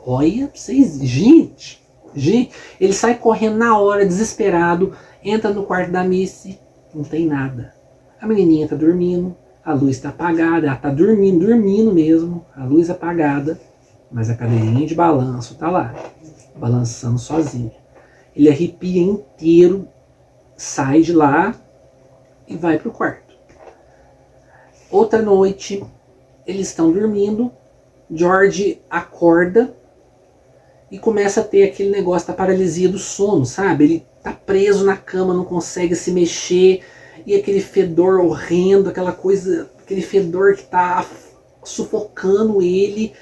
Olha pra vocês, gente, ele sai correndo na hora, desesperado, entra no quarto da Missy, não tem nada. A menininha tá dormindo, a luz tá apagada, ela tá dormindo mesmo, a luz apagada, mas a cadeirinha de balanço tá lá, balançando sozinha. Ele arrepia inteiro, sai de lá e vai pro quarto. Outra noite, eles estão dormindo, George acorda e começa a ter aquele negócio da paralisia do sono, sabe? Ele tá preso na cama, não consegue se mexer, e aquele fedor horrendo, aquele fedor que tá sufocando ele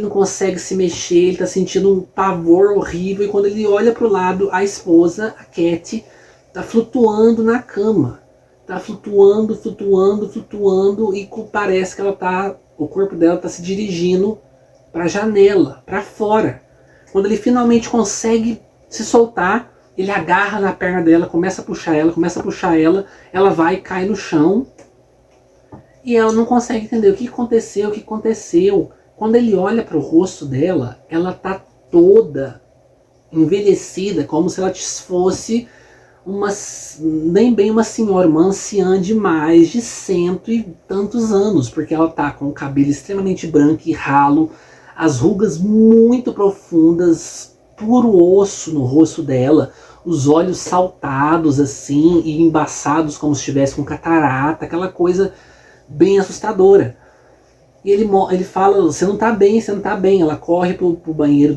não consegue se mexer, ele tá sentindo um pavor horrível, e quando ele olha pro lado, a esposa, a Cat, tá flutuando na cama. Tá flutuando, e parece que o corpo dela tá se dirigindo pra janela, pra fora. Quando ele finalmente consegue se soltar, ele agarra na perna dela, começa a puxar ela, ela vai e cai no chão, e ela não consegue entender o que aconteceu. Quando ele olha para o rosto dela, ela tá toda envelhecida, como se ela fosse nem bem uma senhora, uma anciã de mais de 100 e tantos anos, porque ela tá com o cabelo extremamente branco e ralo, as rugas muito profundas, puro osso no rosto dela, os olhos saltados assim e embaçados como se estivesse com catarata, aquela coisa bem assustadora. E ele fala, você não tá bem. Ela corre pro banheiro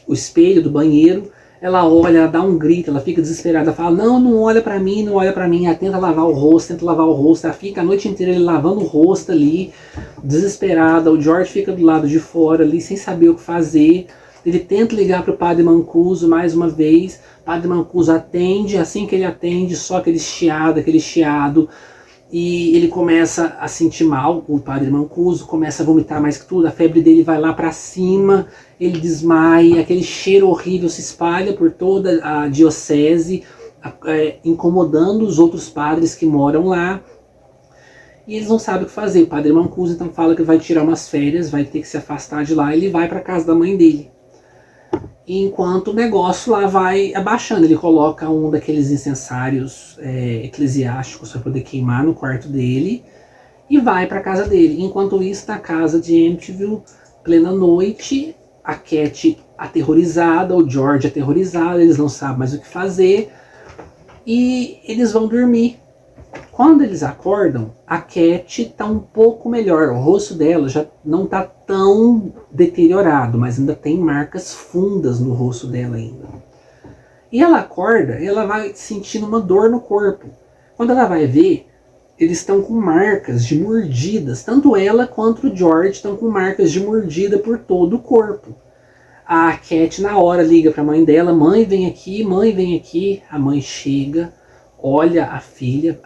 o espelho do banheiro, ela olha, ela dá um grito, ela fica desesperada, ela fala, não olha pra mim, ela tenta lavar o rosto, ela fica a noite inteira ele lavando o rosto ali, desesperada. O George fica do lado de fora ali, sem saber o que fazer. Ele tenta ligar pro Padre Mancuso mais uma vez, o Padre Mancuso atende, assim que ele atende, só aquele chiado, e ele começa a sentir mal, o Padre Mancuso começa a vomitar mais que tudo, a febre dele vai lá para cima, ele desmaia, aquele cheiro horrível se espalha por toda a diocese, incomodando os outros padres que moram lá, e eles não sabem o que fazer. O Padre Mancuso então fala que vai tirar umas férias, vai ter que se afastar de lá, ele vai para casa da mãe dele. Enquanto o negócio lá vai abaixando, ele coloca um daqueles incensários eclesiásticos para poder queimar no quarto dele e vai para casa dele. Enquanto isso, na casa de Amityville, plena noite, a Cat aterrorizada, o George aterrorizado, eles não sabem mais o que fazer e eles vão dormir. Quando eles acordam, a Cat está um pouco melhor, o rosto dela já não está tão deteriorado, mas ainda tem marcas fundas no rosto dela ainda. E ela acorda, ela vai sentindo uma dor no corpo. Quando ela vai ver, eles estão com marcas de mordidas, tanto ela quanto o George estão com marcas de mordida por todo o corpo. A Cat na hora liga para a mãe dela, mãe vem aqui, a mãe chega, olha a filha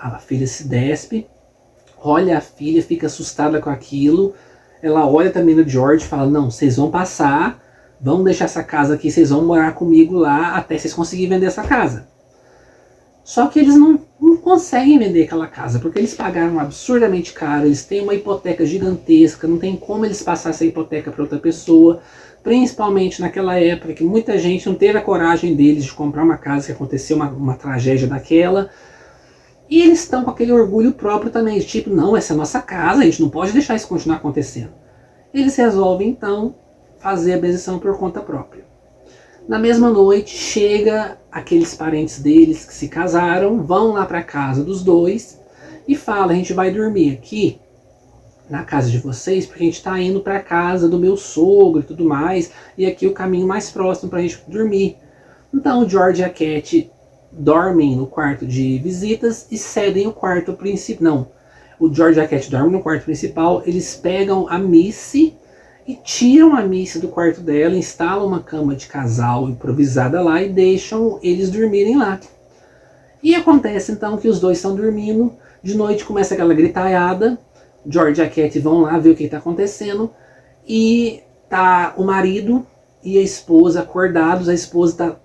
se despe, olha a filha, fica assustada com aquilo. Ela olha também no George e fala, não, vocês vão passar, vão deixar essa casa aqui, vocês vão morar comigo lá até vocês conseguirem vender essa casa. Só que eles não conseguem vender aquela casa, porque eles pagaram absurdamente caro, eles têm uma hipoteca gigantesca, não tem como eles passar essa hipoteca para outra pessoa, principalmente naquela época que muita gente não teve a coragem deles de comprar uma casa que aconteceu uma tragédia daquela. E eles estão com aquele orgulho próprio também, de tipo, não, essa é a nossa casa, a gente não pode deixar isso continuar acontecendo. Eles resolvem então fazer a benção por conta própria. Na mesma noite, chega aqueles parentes deles que se casaram, vão lá para a casa dos dois e fala, a gente vai dormir aqui na casa de vocês, porque a gente está indo para a casa do meu sogro e tudo mais, e aqui é o caminho mais próximo para a gente dormir. Então o George e a Cat dormem no quarto de visitas e cedem o quarto principal. Não, o George e a Cat dormem no quarto principal, eles pegam a Missy e tiram a Missy do quarto dela, instalam uma cama de casal improvisada lá e deixam eles dormirem lá. E acontece então que os dois estão dormindo, de noite começa aquela gritaiada, George e a Cat vão lá ver o que está acontecendo, e tá o marido e a esposa acordados, a esposa está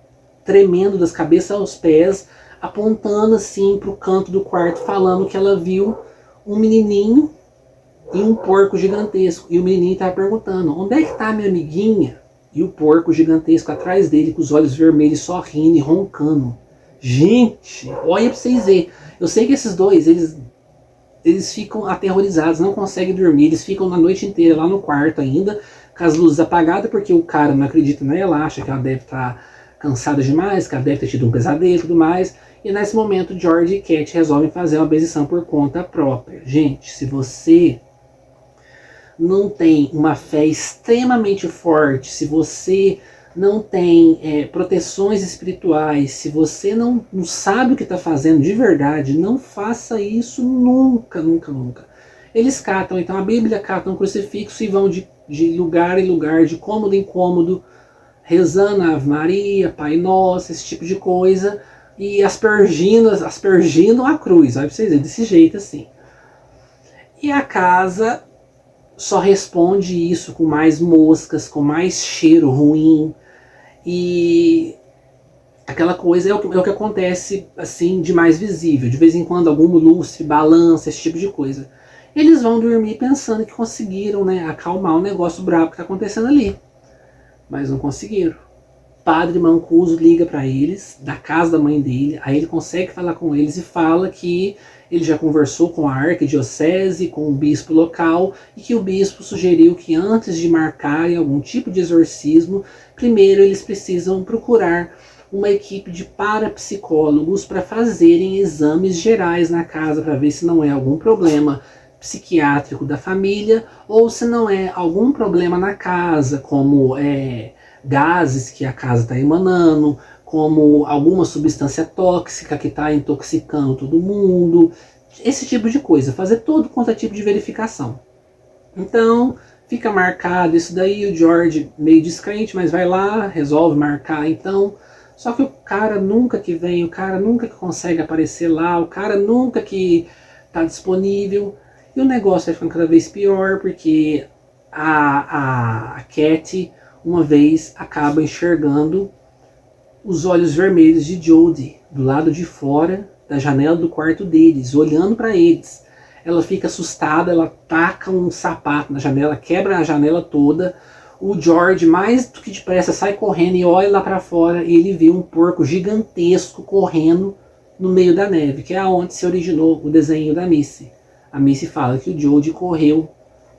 tremendo das cabeças aos pés, apontando assim pro canto do quarto, falando que ela viu um menininho e um porco gigantesco. E o menininho estava perguntando, onde é que tá minha amiguinha? E o porco gigantesco atrás dele, com os olhos vermelhos, só rindo e roncando. Gente, olha pra vocês verem. Eu sei que esses dois, eles ficam aterrorizados, não conseguem dormir, eles ficam a noite inteira lá no quarto ainda, com as luzes apagadas, porque o cara não acredita nela, acha que ela deve estar cansada demais, que ela deve ter tido um pesadelo e tudo mais. E nesse momento, George e Cat resolvem fazer uma benção por conta própria. Gente, se você não tem uma fé extremamente forte, se você não tem proteções espirituais, se você não sabe o que está fazendo de verdade, não faça isso nunca, nunca, nunca. Eles catam, então a Bíblia cata um crucifixo e vão de lugar em lugar, de cômodo em cômodo, rezando a Ave Maria, Pai Nosso, esse tipo de coisa, e aspergindo a cruz, vai pra vocês verem, desse jeito assim. E a casa só responde isso com mais moscas, com mais cheiro ruim, e aquela coisa é o que acontece assim de mais visível, de vez em quando algum lustre balança, esse tipo de coisa. Eles vão dormir pensando que conseguiram, né, acalmar o negócio brabo que está acontecendo ali, mas não conseguiram. Padre Mancuso liga para eles, da casa da mãe dele, aí ele consegue falar com eles e fala que ele já conversou com a arquidiocese, com o bispo local, e que o bispo sugeriu que antes de marcarem algum tipo de exorcismo, primeiro eles precisam procurar uma equipe de parapsicólogos para fazerem exames gerais na casa, para ver se não é algum problema psiquiátrico da família, ou se não é algum problema na casa, como gases que a casa está emanando, como alguma substância tóxica que está intoxicando todo mundo, esse tipo de coisa, fazer todo quanto é tipo de verificação. Então, fica marcado isso daí, o George meio descrente, mas vai lá, resolve marcar então, só que o cara nunca que vem, o cara nunca que consegue aparecer lá, o cara nunca que está disponível, e o negócio vai ficando cada vez pior, porque a Cat, uma vez, acaba enxergando os olhos vermelhos de Jodie do lado de fora da janela do quarto deles, olhando para eles. Ela fica assustada, ela taca um sapato na janela, quebra a janela toda. O George, mais do que depressa, sai correndo e olha lá para fora, e ele vê um porco gigantesco correndo no meio da neve, que é onde se originou o desenho da Missy. A Missy fala que o Jodie correu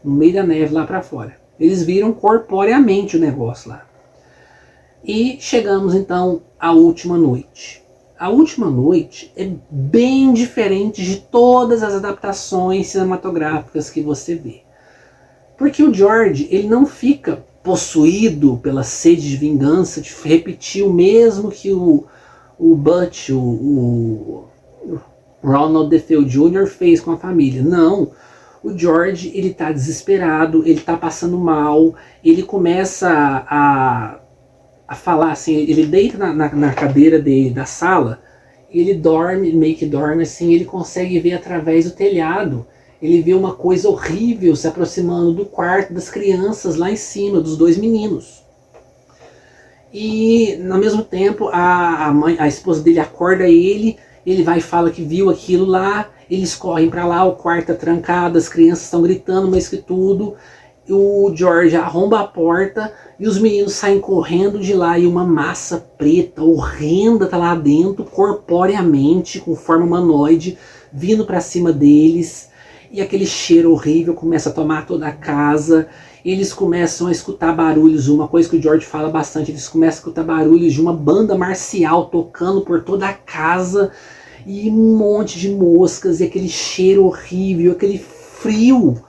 no meio da neve lá para fora. Eles viram corporeamente o negócio lá. E chegamos então à última noite. A última noite é bem diferente de todas as adaptações cinematográficas que você vê. Porque o George, ele não fica possuído pela sede de vingança, de repetir o mesmo que o Butch, o Ronald DeFeo Jr. fez com a família. Não. O George, ele tá desesperado, ele tá passando mal, ele começa a falar assim, ele deita na cadeira da sala, ele dorme, meio que dorme assim, ele consegue ver através do telhado, ele vê uma coisa horrível se aproximando do quarto das crianças lá em cima, dos dois meninos. E ao mesmo tempo a esposa dele acorda ele vai e fala que viu aquilo lá, eles correm para lá, o quarto tá trancado, as crianças estão gritando mais que tudo, o George arromba a porta e os meninos saem correndo de lá e uma massa preta horrenda tá lá dentro, corporeamente, com forma humanoide, vindo para cima deles, e aquele cheiro horrível começa a tomar toda a casa. Eles começam a escutar barulhos, uma coisa que o George fala bastante, eles começam a escutar barulhos de uma banda marcial tocando por toda a casa, e um monte de moscas, e aquele cheiro horrível, aquele frio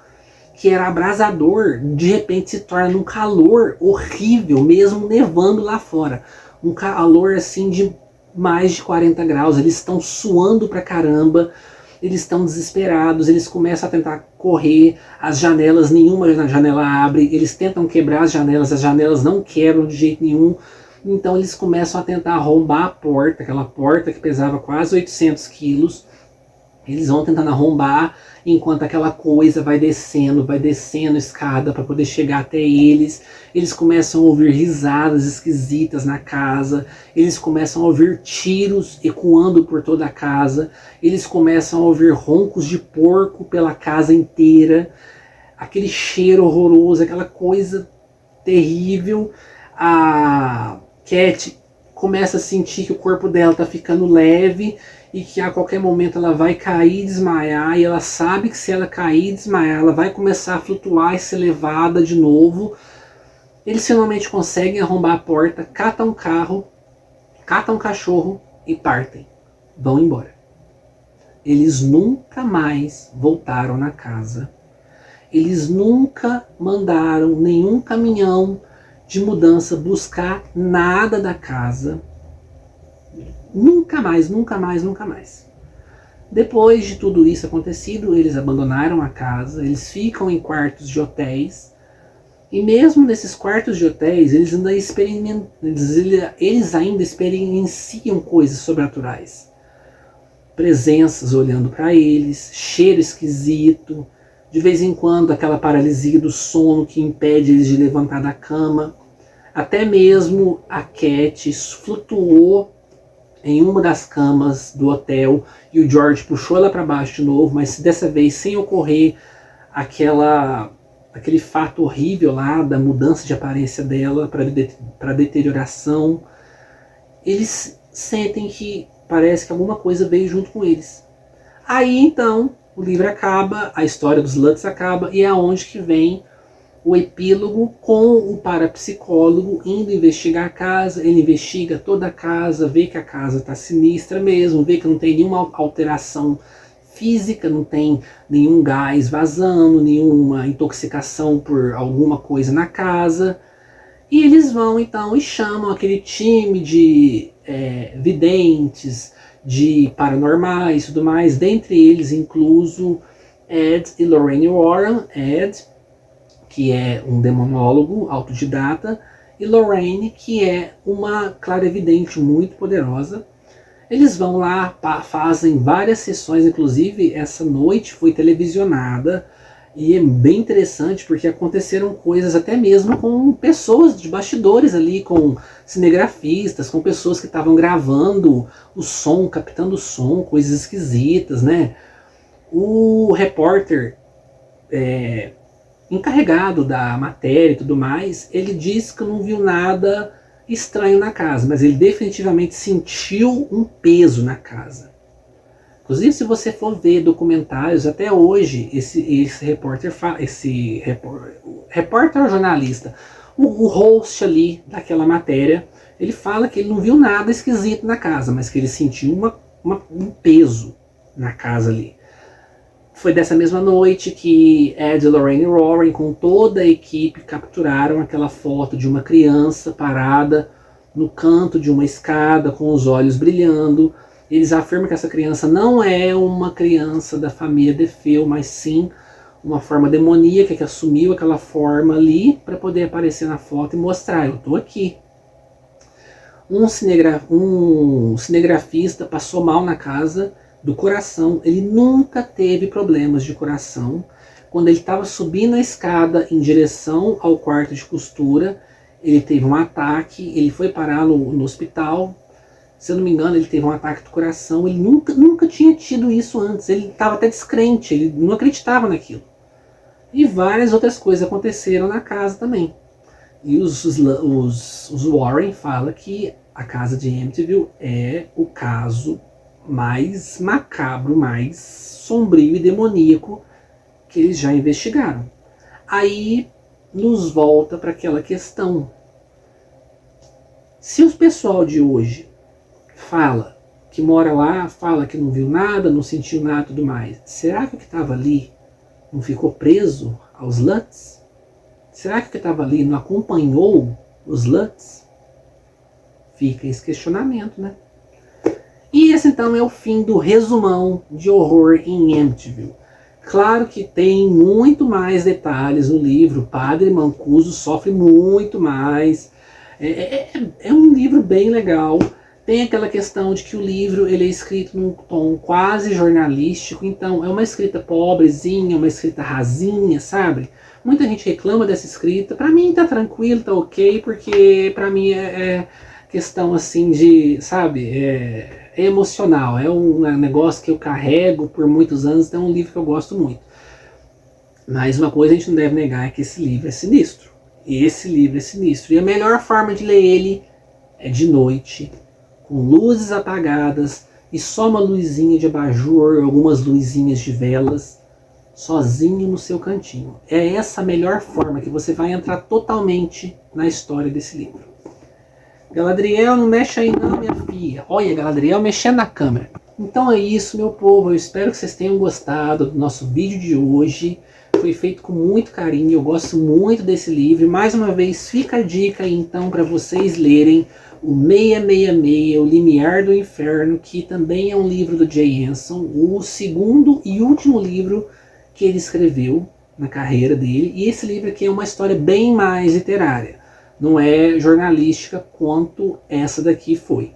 que era abrasador, de repente se torna um calor horrível, mesmo nevando lá fora. Um calor assim de mais de 40 graus, eles estão suando pra caramba, eles estão desesperados, eles começam a tentar correr, as janelas, nenhuma janela abre, eles tentam quebrar as janelas não quebram de jeito nenhum, então eles começam a tentar arrombar a porta, aquela porta que pesava quase 800 quilos, eles vão tentando arrombar, enquanto aquela coisa vai descendo a escada para poder chegar até eles. Eles começam a ouvir risadas esquisitas na casa, eles começam a ouvir tiros ecoando por toda a casa, eles começam a ouvir roncos de porco pela casa inteira, aquele cheiro horroroso, aquela coisa terrível. A Cat começa a sentir que o corpo dela está ficando leve e que a qualquer momento ela vai cair e desmaiar, e ela sabe que se ela cair e desmaiar, ela vai começar a flutuar e ser levada de novo. Eles finalmente conseguem arrombar a porta, catam um carro, catam um cachorro e partem. Vão embora. Eles nunca mais voltaram na casa. Eles nunca mandaram nenhum caminhão de mudança buscar nada da casa. Nunca mais, nunca mais, nunca mais. Depois de tudo isso acontecido, eles abandonaram a casa, eles ficam em quartos de hotéis, e mesmo nesses quartos de hotéis, eles ainda experienciam coisas sobrenaturais. Presenças olhando para eles, cheiro esquisito, de vez em quando aquela paralisia do sono que impede eles de levantar da cama. Até mesmo a Cat flutuou em uma das camas do hotel e o George puxou ela para baixo de novo, mas dessa vez sem ocorrer aquele fato horrível lá da mudança de aparência dela para deterioração. Eles sentem que parece que alguma coisa veio junto com eles. Aí então o livro acaba, a história dos Lutz acaba, e é aonde que vem o epílogo com o parapsicólogo indo investigar a casa. Ele investiga toda a casa, vê que a casa está sinistra mesmo, vê que não tem nenhuma alteração física, não tem nenhum gás vazando, nenhuma intoxicação por alguma coisa na casa. E eles vão então e chamam aquele time de videntes, de paranormais e tudo mais, dentre eles incluso Ed e Lorraine Warren. Ed, que é um demonólogo autodidata, e Lorraine, que é uma clarividente muito poderosa. Eles vão lá, fazem várias sessões, inclusive essa noite foi televisionada, e é bem interessante porque aconteceram coisas até mesmo com pessoas de bastidores ali, com cinegrafistas, com pessoas que estavam gravando o som, captando o som, coisas esquisitas, né? O repórter encarregado da matéria e tudo mais, ele disse que não viu nada estranho na casa, mas ele definitivamente sentiu um peso na casa. Inclusive, se você for ver documentários, até hoje, esse repórter ou jornalista, o host ali daquela matéria, ele fala que ele não viu nada esquisito na casa, mas que ele sentiu um peso na casa ali. Foi dessa mesma noite que Ed e Lorraine Warren, com toda a equipe, capturaram aquela foto de uma criança parada no canto de uma escada, com os olhos brilhando. Eles afirmam que essa criança não é uma criança da família DeFeo, mas sim uma forma demoníaca que assumiu aquela forma ali para poder aparecer na foto e mostrar: eu estou aqui. Um cinegrafista passou mal na casa, do coração. Ele nunca teve problemas de coração. Quando ele estava subindo a escada em direção ao quarto de costura, ele teve um ataque, ele foi parar no hospital. Se eu não me engano, ele teve um ataque do coração. Ele nunca tinha tido isso antes. Ele estava até descrente, ele não acreditava naquilo. E várias outras coisas aconteceram na casa também. E os Warren falam que a casa de Amityville é o caso mais macabro, mais sombrio e demoníaco que eles já investigaram. Aí nos volta para aquela questão. Se o pessoal de hoje fala que mora lá, fala que não viu nada, não sentiu nada e tudo mais, será que o que estava ali não ficou preso aos Lutz? Será que o que estava ali não acompanhou os Lutz? Fica esse questionamento, né? E esse então é o fim do resumão de horror em Amityville. Claro que tem muito mais detalhes no livro. O Padre Mancuso sofre muito mais. É um livro bem legal. Tem aquela questão de que o livro ele é escrito num tom quase jornalístico. Então é uma escrita pobrezinha, uma escrita rasinha, sabe? Muita gente reclama dessa escrita. Pra mim tá tranquilo, tá ok. Porque pra mim é questão assim de, sabe, é emocional, é um negócio que eu carrego por muitos anos, então é um livro que eu gosto muito. Mas uma coisa a gente não deve negar é que esse livro é sinistro. Esse livro é sinistro. E a melhor forma de ler ele é de noite, com luzes apagadas e só uma luzinha de abajur, algumas luzinhas de velas, sozinho no seu cantinho. É essa a melhor forma que você vai entrar totalmente na história desse livro. Galadriel, não mexe aí não, minha filha. Olha, Galadriel mexendo na câmera. Então é isso, meu povo. Eu espero que vocês tenham gostado do nosso vídeo de hoje. Foi feito com muito carinho. Eu gosto muito desse livro. Mais uma vez, fica a dica aí, então, para vocês lerem o 666, O Limiar do Inferno, que também é um livro do Jay Anson. O segundo e último livro que ele escreveu na carreira dele. E esse livro aqui é uma história bem mais literária. Não é jornalística quanto essa daqui foi.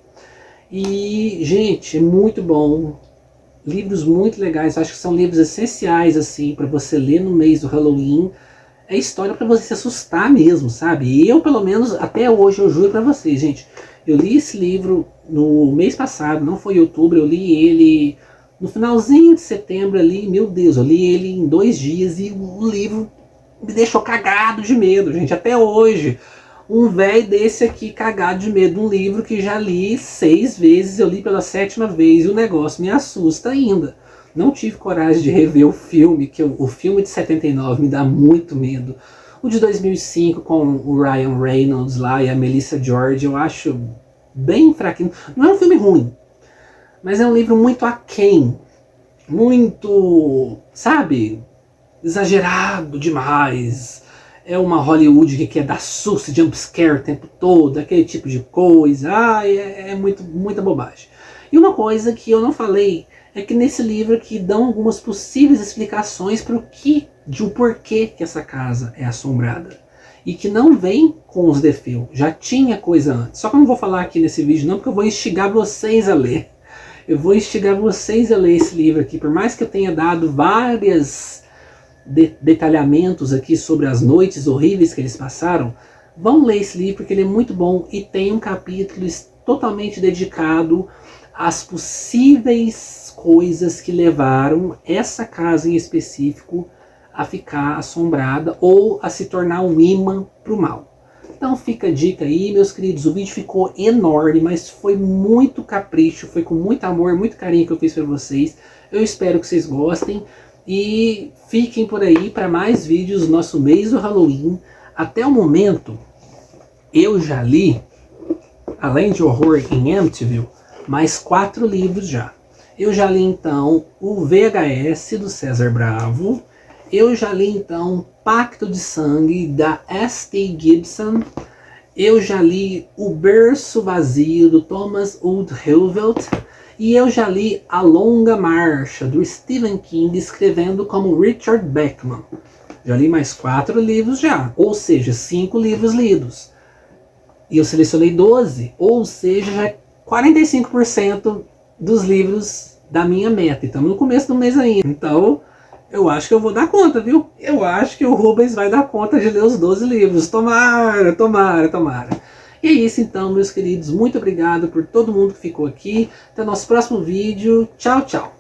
E, gente, é muito bom. Livros muito legais. Acho que são livros essenciais, assim, para você ler no mês do Halloween. É história para você se assustar mesmo, sabe? E eu, pelo menos, até hoje, eu juro para vocês, gente. Eu li esse livro no mês passado, não foi em outubro. Eu li ele no finalzinho de setembro ali. Meu Deus, eu li ele em 2 dias e o livro me deixou cagado de medo, gente. Até hoje. Um velho desse aqui cagado de medo, um livro que já li 6 vezes, eu li pela 7ª vez e o negócio me assusta ainda. Não tive coragem de rever o filme, que o filme de 79 me dá muito medo. O de 2005 com o Ryan Reynolds lá e a Melissa George eu acho bem fraquinho. Não é um filme ruim, mas é um livro muito aquém, muito, sabe, exagerado demais. É uma Hollywood que quer dar susto, jumpscare o tempo todo, aquele tipo de coisa. É muita bobagem. E uma coisa que eu não falei é que nesse livro aqui dão algumas possíveis explicações para o porquê que essa casa é assombrada. E que não vem com os Defeu, já tinha coisa antes. Só que eu não vou falar aqui nesse vídeo não, porque eu vou instigar vocês a ler. Eu vou instigar vocês a ler esse livro aqui, por mais que eu tenha dado várias detalhamentos aqui sobre as noites horríveis que eles passaram, vão ler esse livro porque ele é muito bom e tem um capítulo totalmente dedicado às possíveis coisas que levaram essa casa em específico a ficar assombrada ou a se tornar um imã para o mal. Então fica a dica aí, meus queridos, o vídeo ficou enorme, mas foi muito capricho, foi com muito amor, muito carinho que eu fiz para vocês. Eu espero que vocês gostem. E fiquem por aí para mais vídeos do nosso mês do Halloween. Até o momento, eu já li, além de horror em Amityville, mais 4 livros já. Eu já li então o VHS do César Bravo. Eu já li então Pacto de Sangue da S.T. Gibson. Eu já li O Berço Vazio do Thomas Wood Roosevelt. E eu já li A Longa Marcha, do Stephen King, escrevendo como Richard Bachman. Já li mais 4 livros já, ou seja, 5 livros lidos. E eu selecionei 12, ou seja, já 45% dos livros da minha meta. E estamos no começo do mês ainda. Então, eu acho que eu vou dar conta, viu? Eu acho que o Rubens vai dar conta de ler os 12 livros. Tomara, tomara, tomara. E é isso então, meus queridos. Muito obrigado por todo mundo que ficou aqui. Até o nosso próximo vídeo. Tchau, tchau.